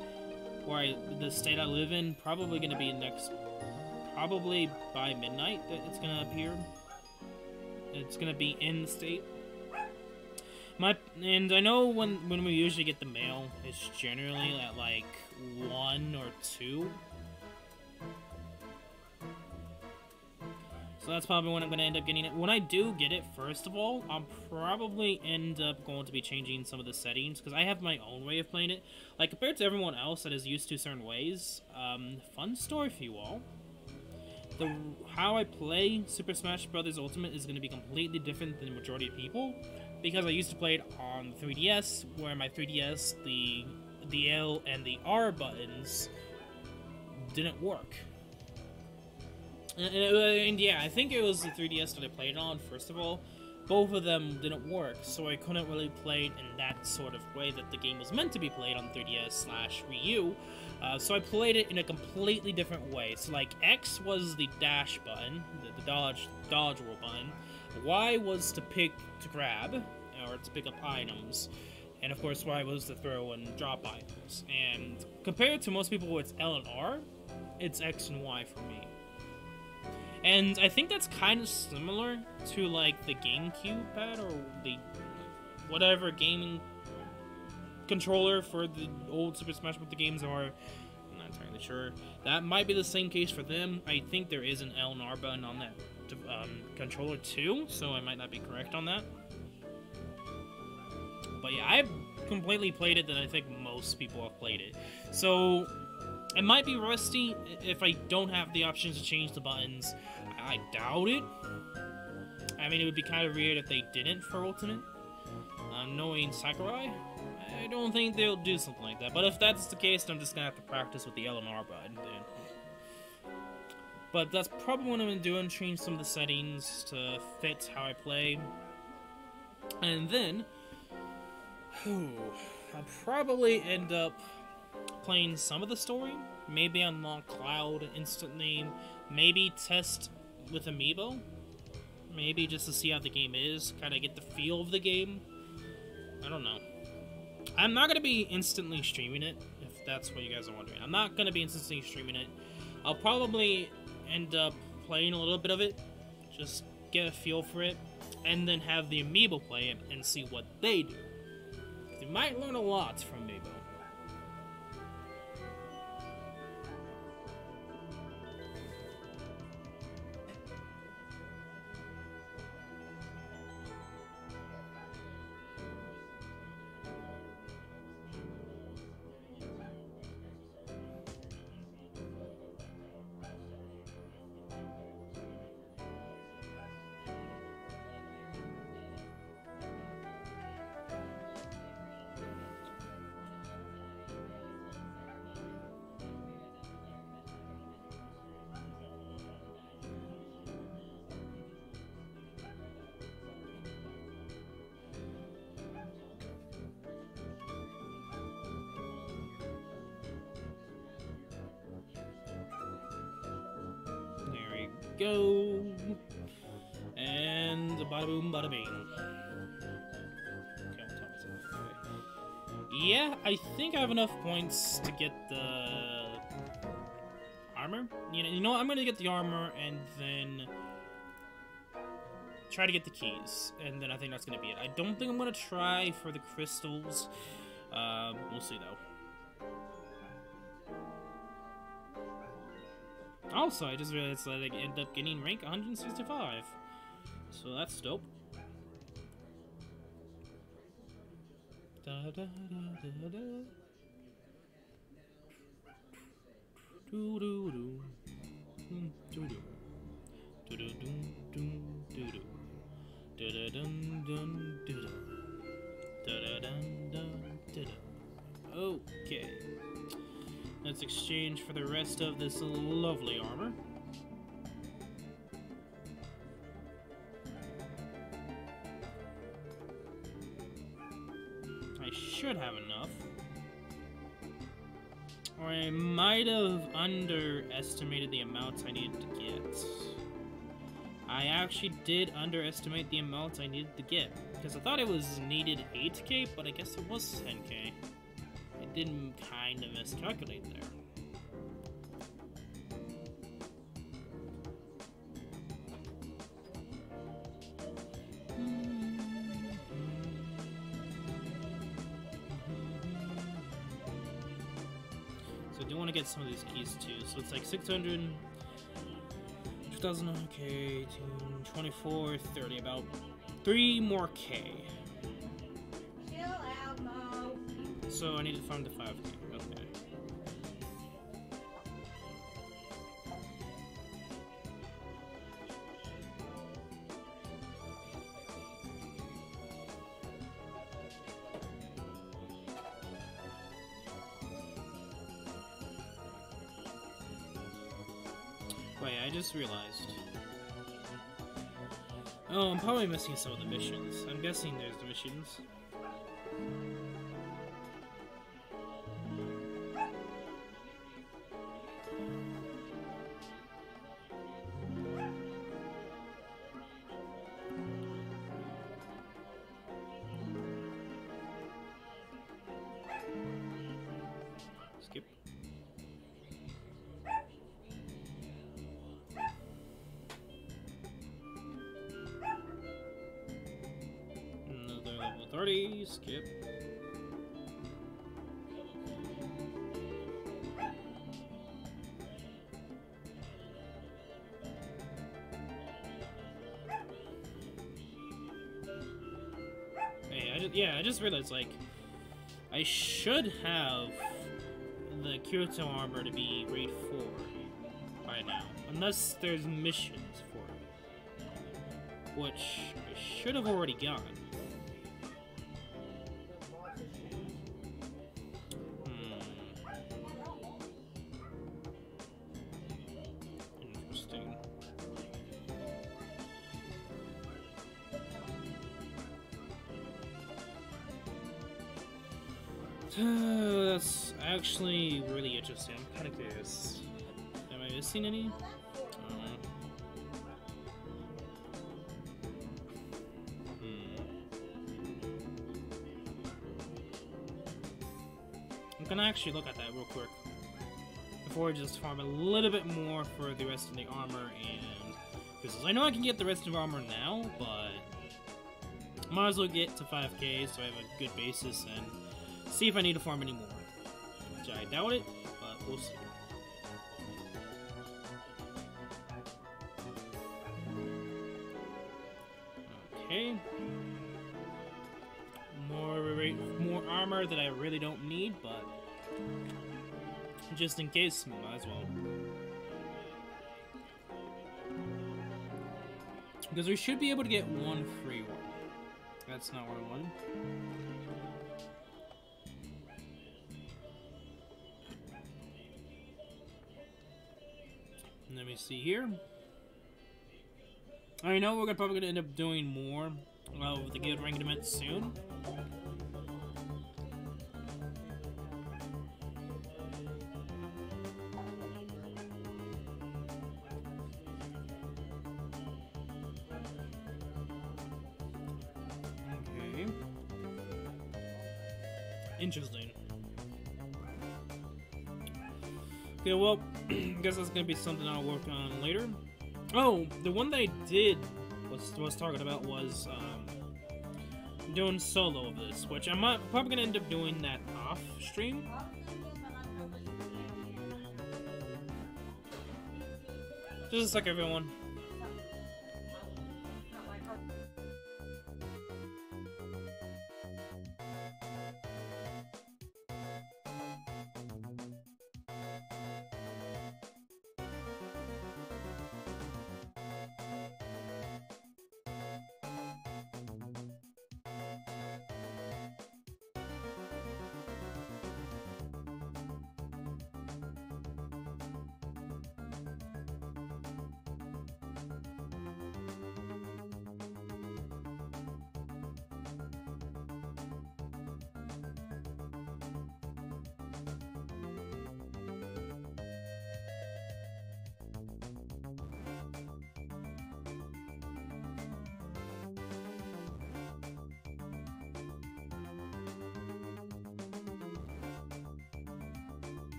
where the state I live in. Probably gonna be probably by midnight that it's gonna appear. It's gonna be in the state. And I know when we usually get the mail, it's generally at like 1 or 2. So that's probably when I'm going to end up getting it. When I do get it, first of all, I'll probably end up going to be changing some of the settings, because I have my own way of playing it. Like, compared to everyone else that is used to certain ways, fun story for you all. How I play Super Smash Bros. Ultimate is going to be completely different than the majority of people, because I used to play it on 3DS, where my 3DS, the L and the R buttons didn't work. And yeah, I think it was the 3DS that I played it on, first of all, both of them didn't work, so I couldn't really play it in that sort of way that the game was meant to be played on 3DS/Wii U. So I played it in a completely different way. So like X was the dash button, the dodge roll button. Y was to grab, or to pick up items. And of course Y was to throw and drop items. And compared to most people, it's L and R, it's X and Y for me. And I think that's kind of similar to like the GameCube pad or the whatever gaming controller for the old Super Smash Bros. Games are. I'm not entirely sure. That might be the same case for them. I think there is an L and R button on that controller too, so I might not be correct on that. But yeah, I've completely played it, and I think most people have played it. So it might be rusty if I don't have the options to change the buttons. I doubt it. I mean, it would be kind of weird if they didn't for Ultimate. Knowing Sakurai, I don't think they'll do something like that. But if that's the case, then I'm just gonna have to practice with the L and R button then. But that's probably what I'm gonna do, and change some of the settings to fit how I play. And then, I'll probably end up playing some of the story. Maybe unlock Cloud instantly. Maybe test with Amiibo. Maybe just to see how the game is. Kind of get the feel of the game. I don't know. I'm not going to be instantly streaming it, if that's what you guys are wondering. I'm not going to be instantly streaming it. I'll probably end up playing a little bit of it. Just get a feel for it. And then have the Amiibo play it and see what they do. You might learn a lot from Amiibo. Go, and bada boom, bada bing. Okay, yeah, I think I have enough points to get the armor. You know what? I'm gonna get the armor and then try to get the keys, and then I think that's gonna be it. I don't think I'm gonna try for the crystals. We'll see though. Also, I just realized that I end up getting rank 165. So that's dope. Da, da, da, da, da. Do, do, do. Do, do. Do, do, do, do, do. Da, da, dun, dun, do, do. Da, da, dun, dun, do, do. Okay. Let's exchange for the rest of this lovely armor. I should have enough. Or I might have underestimated the amounts I needed to get. I actually did underestimate the amounts I needed to get. Because I thought it was needed 8k, but I guess it was 10k. Didn't kind of miscalculate there. So I do want to get some of these keys too. So it's like 600, 2000, okay, 24, 30, about 3 more K. So I need to find the 5K. Okay. Wait, I just realized. Oh, I'm probably missing some of the missions. I'm guessing there's the missions. Skip. Another level 30, skip. Hey, I just realized, like, I should have the Kyoto armor to be raid 4 by now. Unless there's missions for it. Which I should have already gotten. Interesting. That's actually really interesting. I'm kind of curious. Am I missing any? I'm gonna actually look at that real quick before I just farm a little bit more for the rest of the armor and pistols. I know I can get the rest of armor now, but might as well get to 5k so I have a good basis and see if I need to farm any more. Which I doubt it, but we'll see. Okay. More armor that I really don't need, but just in case, might as well. Because we should be able to get one free one. That's not what I wanted. Let me see here. I know we're probably going to end up doing more of the guild ranking event soon. Okay. Interesting. Okay, well, I guess that's gonna be something I'll work on later. Oh, the one that I did was talking about was doing solo of this, which I'm probably gonna end up doing that off stream. Just a sec, everyone.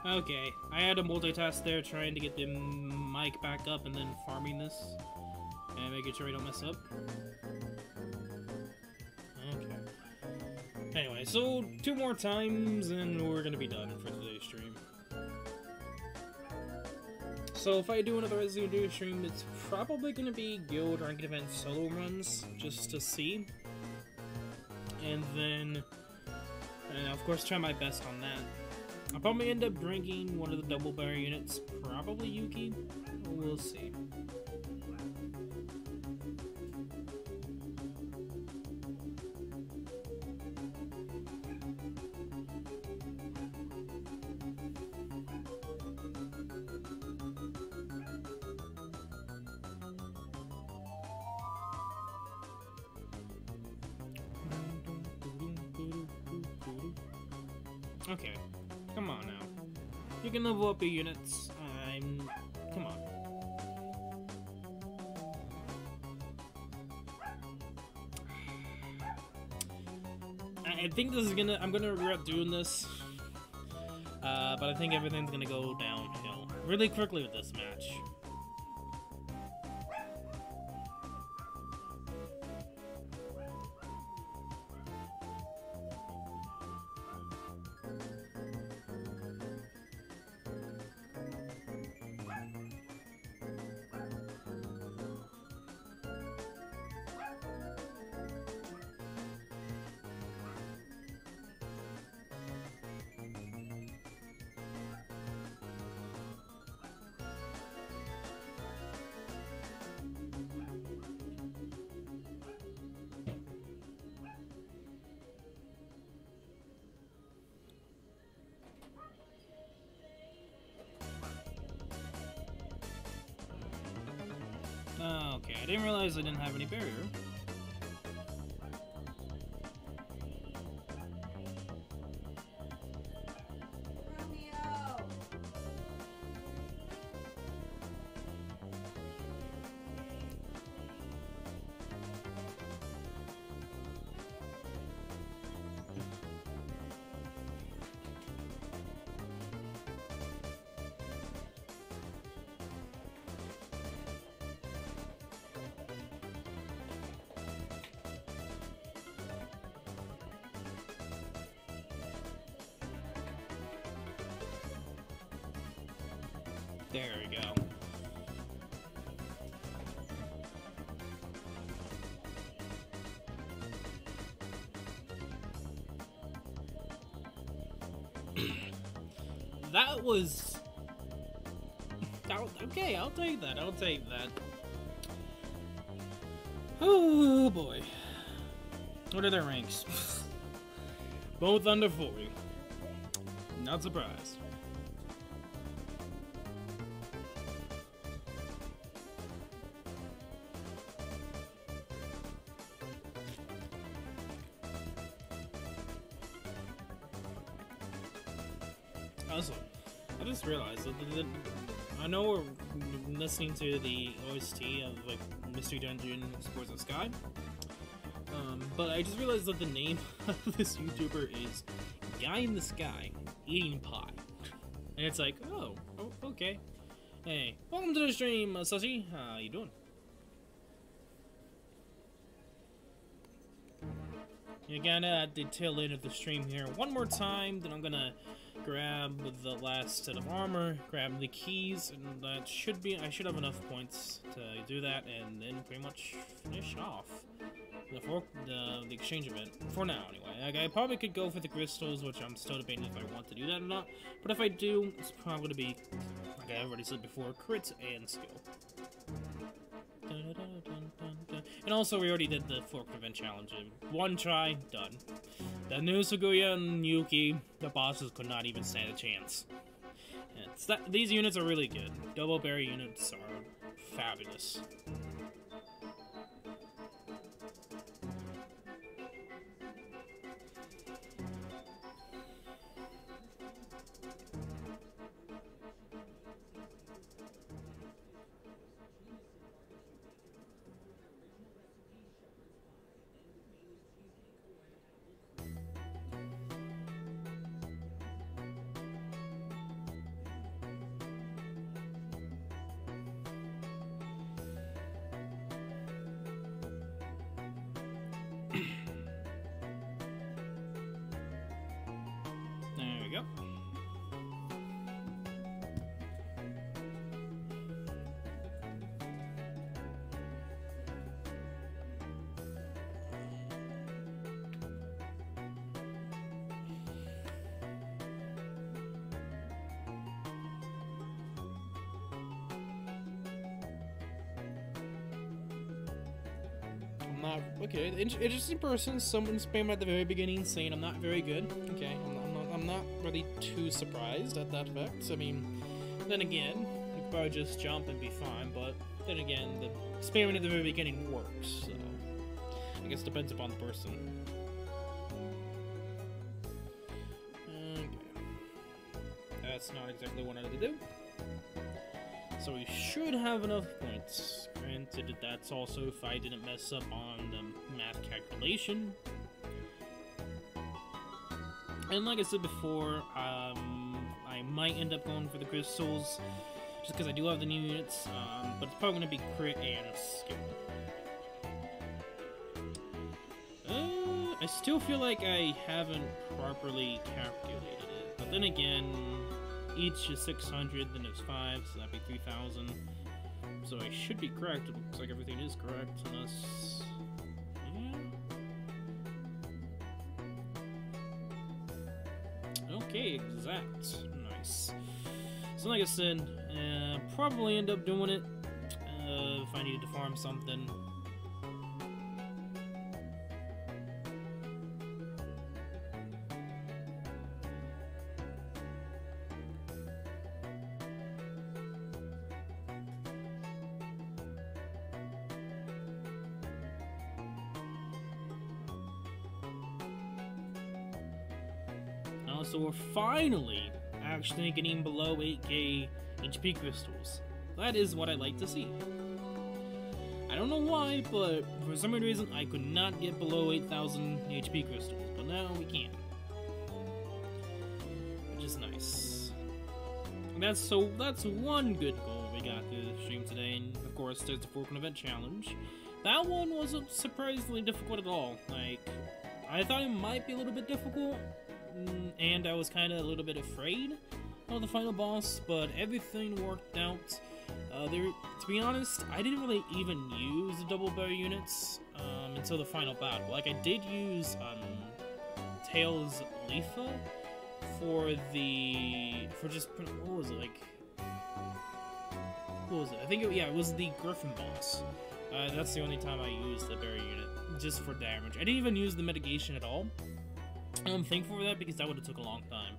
Okay, I had to multitask there trying to get the mic back up and then farming this. And making sure I don't mess up. Okay. Anyway, so 2 more times and we're gonna be done for today's stream. So if I do another Resident Evil stream, it's probably gonna be guild ranked event solo runs, just to see. And then, of course, try my best on that. I'll probably end up bringing one of the double barrier units, probably Yukki. We'll see. Okay, come on now. You can level up your units. Come on. I think this is I'm gonna regret doing this. But I think everything's gonna go downhill really quickly with this match. Okay, I didn't realize I didn't have any barrier. There we go. That was... Okay, I'll take that. I'll take that. Oh boy. What are their ranks? Both under 40. Not surprised. Also, I just realized that I know we're listening to the OST of like Mystery Dungeon Sports of Sky, but I just realized that the name of this YouTuber is Guy in the Sky Eating Pie, and it's like, oh okay. Hey, welcome to the stream, Sashi. How you doing? You're kinda at the tail end of the stream here. One more time, then I'm gonna grab the last set of armor, grab the keys, and that should be, I should have enough points to do that, and then pretty much finish off the exchange event, for now anyway. Like, I probably could go for the crystals, which I'm still debating if I want to do that or not, but if I do, it's probably going to be, like I already said before, crits and skill. And also, we already did the forked event challenge. One try, done. The new Suguya and Yukki, the bosses could not even stand a chance. These units are really good. Double berry units are fabulous. not okay. Interesting person. Someone spammed at the very beginning saying I'm not very good. Okay, I'm not really too surprised at that fact. I mean, then again, you could probably just jump and be fine. But then again, the spamming at the very beginning works. So I guess it depends upon the person. Okay, that's not exactly what I wanted to do. So we should have enough points. Granted, that's also if I didn't mess up on the math calculation. And like I said before, I might end up going for the crystals, just because I do have the new units, but it's probably going to be crit and skill. I still feel like I haven't properly calculated it, but then again, each is 600, then it's 5, so that'd be 3,000. So I should be correct. It looks like everything is correct, unless... yeah. Okay, exact. Nice. So like I said, probably end up doing it if I needed to farm something. So we're finally actually getting below 8k HP crystals. That is what I like to see. I don't know why, but for some reason I could not get below 8,000 HP crystals, but now we can. Which is nice. And that's one good goal we got through the stream today, and of course there's the Forkman Event Challenge. That one wasn't surprisingly difficult at all. Like, I thought it might be a little bit difficult, and I was kind of a little bit afraid of the final boss, but everything worked out. To be honest, I didn't really even use the double barrel units until the final battle. Like, I did use Tails Leafa for just, what was it, like, what was it? I think it was the Griffin boss. That's the only time I used the barrier unit, just for damage. I didn't even use the mitigation at all. I'm thankful for that, because that would have took a long time.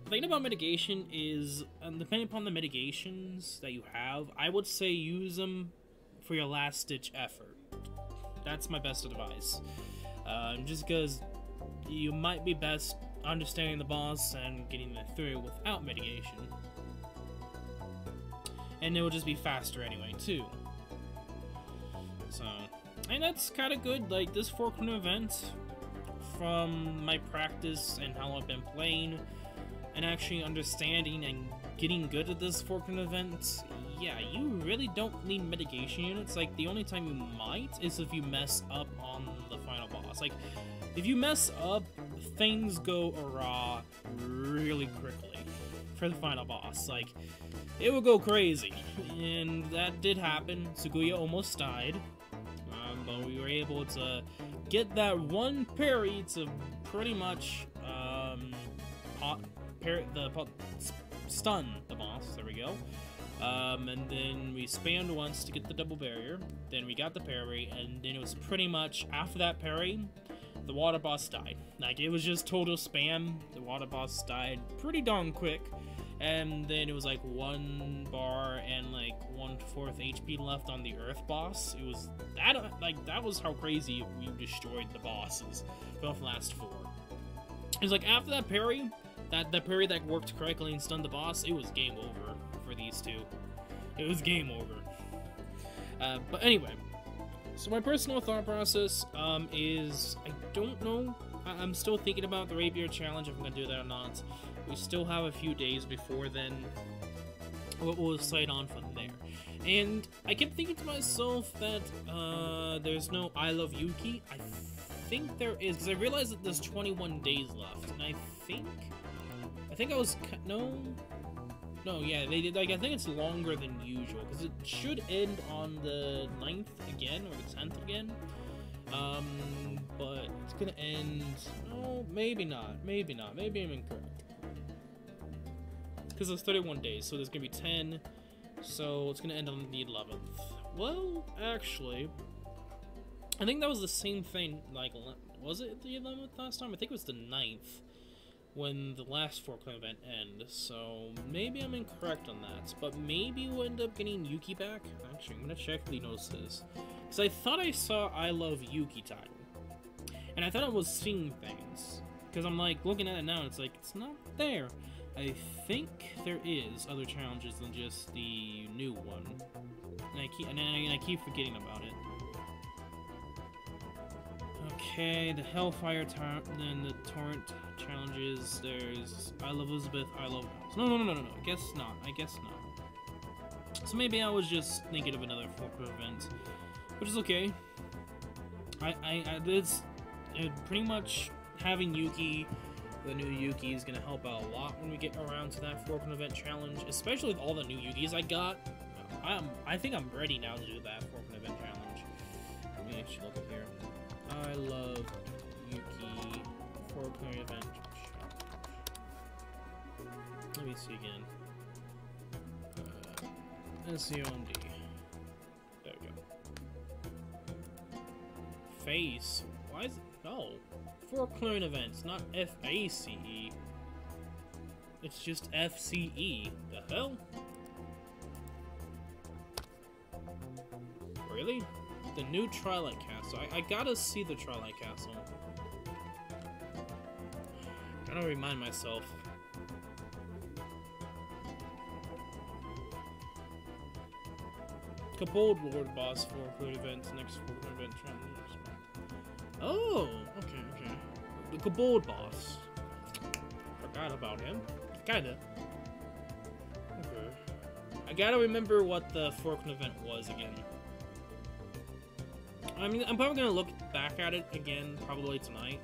The thing about mitigation is, depending upon the mitigations that you have, I would say use them for your last-ditch effort. That's my best advice. Just because you might be best understanding the boss and getting it through without mitigation. And it will just be faster anyway, too. So, and that's kind of good. Like, this Forkman event, from my practice and how I've been playing, and actually understanding and getting good at this Forkman event, yeah, you really don't need mitigation units. Like, the only time you might is if you mess up on the final boss. Like, if you mess up, things go awry really quickly for the final boss. Like, it will go crazy, and that did happen. Suguya almost died, but we were able to get that one parry to pretty much stun the boss. There we go. And then we spammed once to get the double barrier. Then we got the parry, and then it was pretty much after that parry, the water boss died. Like, it was just total spam. The water boss died pretty darn quick. And then it was like 1 bar and like 1/4 HP left on the Earth boss. It was that, like, that was how crazy we destroyed the bosses for the last 4. It was like after that parry, that parry that worked correctly and stunned the boss, it was game over for these two. It was game over. But anyway, so my personal thought process is, I don't know. I'm still thinking about the Rapier Challenge, if I'm gonna do that or not. We still have a few days before then. We'll decide on from there. And I kept thinking to myself that there's no I Love Yukki. I think there is, because I realized that there's 21 days left, and I think I was yeah, they did, like, I think it's longer than usual, because it should end on the 9th again, or the 10th again. But it's gonna end, no, maybe not, maybe I'm incorrect. Because there's 31 days, so there's gonna be 10, so it's gonna end on the 11th. Well, actually, I think that was the same thing, like, was it the 11th last time? I think it was the 9th, when the last Forklift event ended, so maybe I'm incorrect on that, but maybe we'll end up getting Yukki back. Actually, I'm gonna check the notices, because I thought I saw I Love Yukki title, and I thought I was seeing things, because I'm like, looking at it now, and it's like, it's not there. I think there is other challenges than just the new one, and I keep forgetting about it. Okay, the Hellfire then the Torrent challenges. There's I Love Elizabeth, I Love House. No. I guess not. So maybe I was just thinking of another Forklift event, which is okay. It's pretty much having Yukki, the new Yukki, is gonna help out a lot when we get around to that Forklift event challenge, especially with all the new Yukkis I got. I think I'm ready now to do that Forklift event challenge. Let me actually look up here. I Love Yukki Forklift event challenge. Let me see again. SAO MD. There we go. Face. Why is it? No. Forklift events, not FACE. It's just FCE. The hell? Really? The new Twilight Castle. I gotta see the Twilight Castle. Gotta remind myself. Kabold Lord boss for events, next event challenge. Oh, okay. The Kabold boss. Forgot about him. Kinda. Okay. I gotta remember what the Forklift event was again. I mean, I'm probably gonna look back at it again, probably tonight,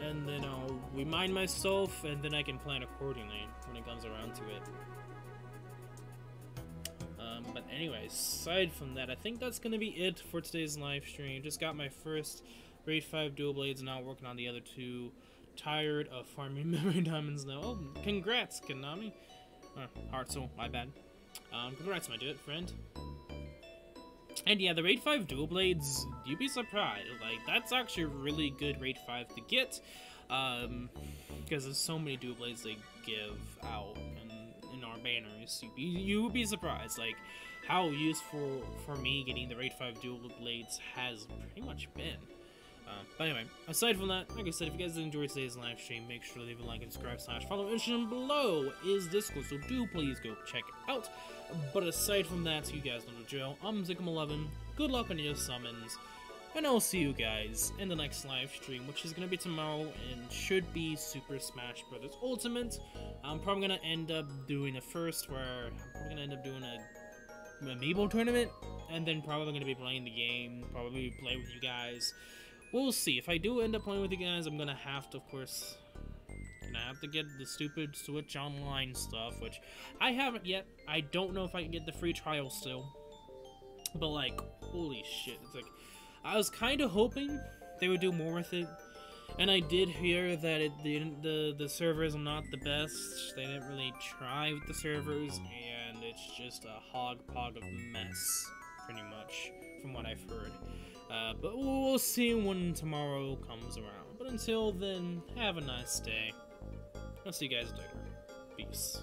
and then I'll remind myself, and then I can plan accordingly when it comes around to it. But anyways, aside from that, I think that's gonna be it for today's live stream. Just got my first Raid 5 Dual Blades, now working on the other two. Tired of farming memory diamonds now. Oh, congrats, Konami. Heartsoul, my bad. Congrats, my dude, friend. And yeah, the Raid 5 Dual Blades, you'd be surprised. Like, that's actually a really good Raid 5 to get. Because there's so many Dual Blades they give out in our banners. You would be surprised, like, how useful for me getting the Raid 5 Dual Blades has pretty much been. But anyway, aside from that, like I said, if you guys did enjoy today's live stream, make sure to leave a like and subscribe / follow. Mention below is Discord, so do please go check it out. But aside from that, you guys know the drill. I'm Zickum11. Good luck on your summons, and I'll see you guys in the next live stream, which is gonna be tomorrow and should be Super Smash Bros. Ultimate. I'm probably gonna end up doing a first where I'm probably gonna end up doing a Amiibo tournament, and then probably gonna be playing the game, probably play with you guys. We'll see. If I do end up playing with you guys, I'm gonna have to, of course, get the stupid Switch Online stuff, which I haven't yet. I don't know if I can get the free trial still. But, like, holy shit. It's like, I was kind of hoping they would do more with it. And I did hear that the servers are not the best. They didn't really try with the servers, and it's just a hog of mess, pretty much, from what I've heard. But we'll see when tomorrow comes around. But until then, have a nice day. I'll see you guys later. Peace.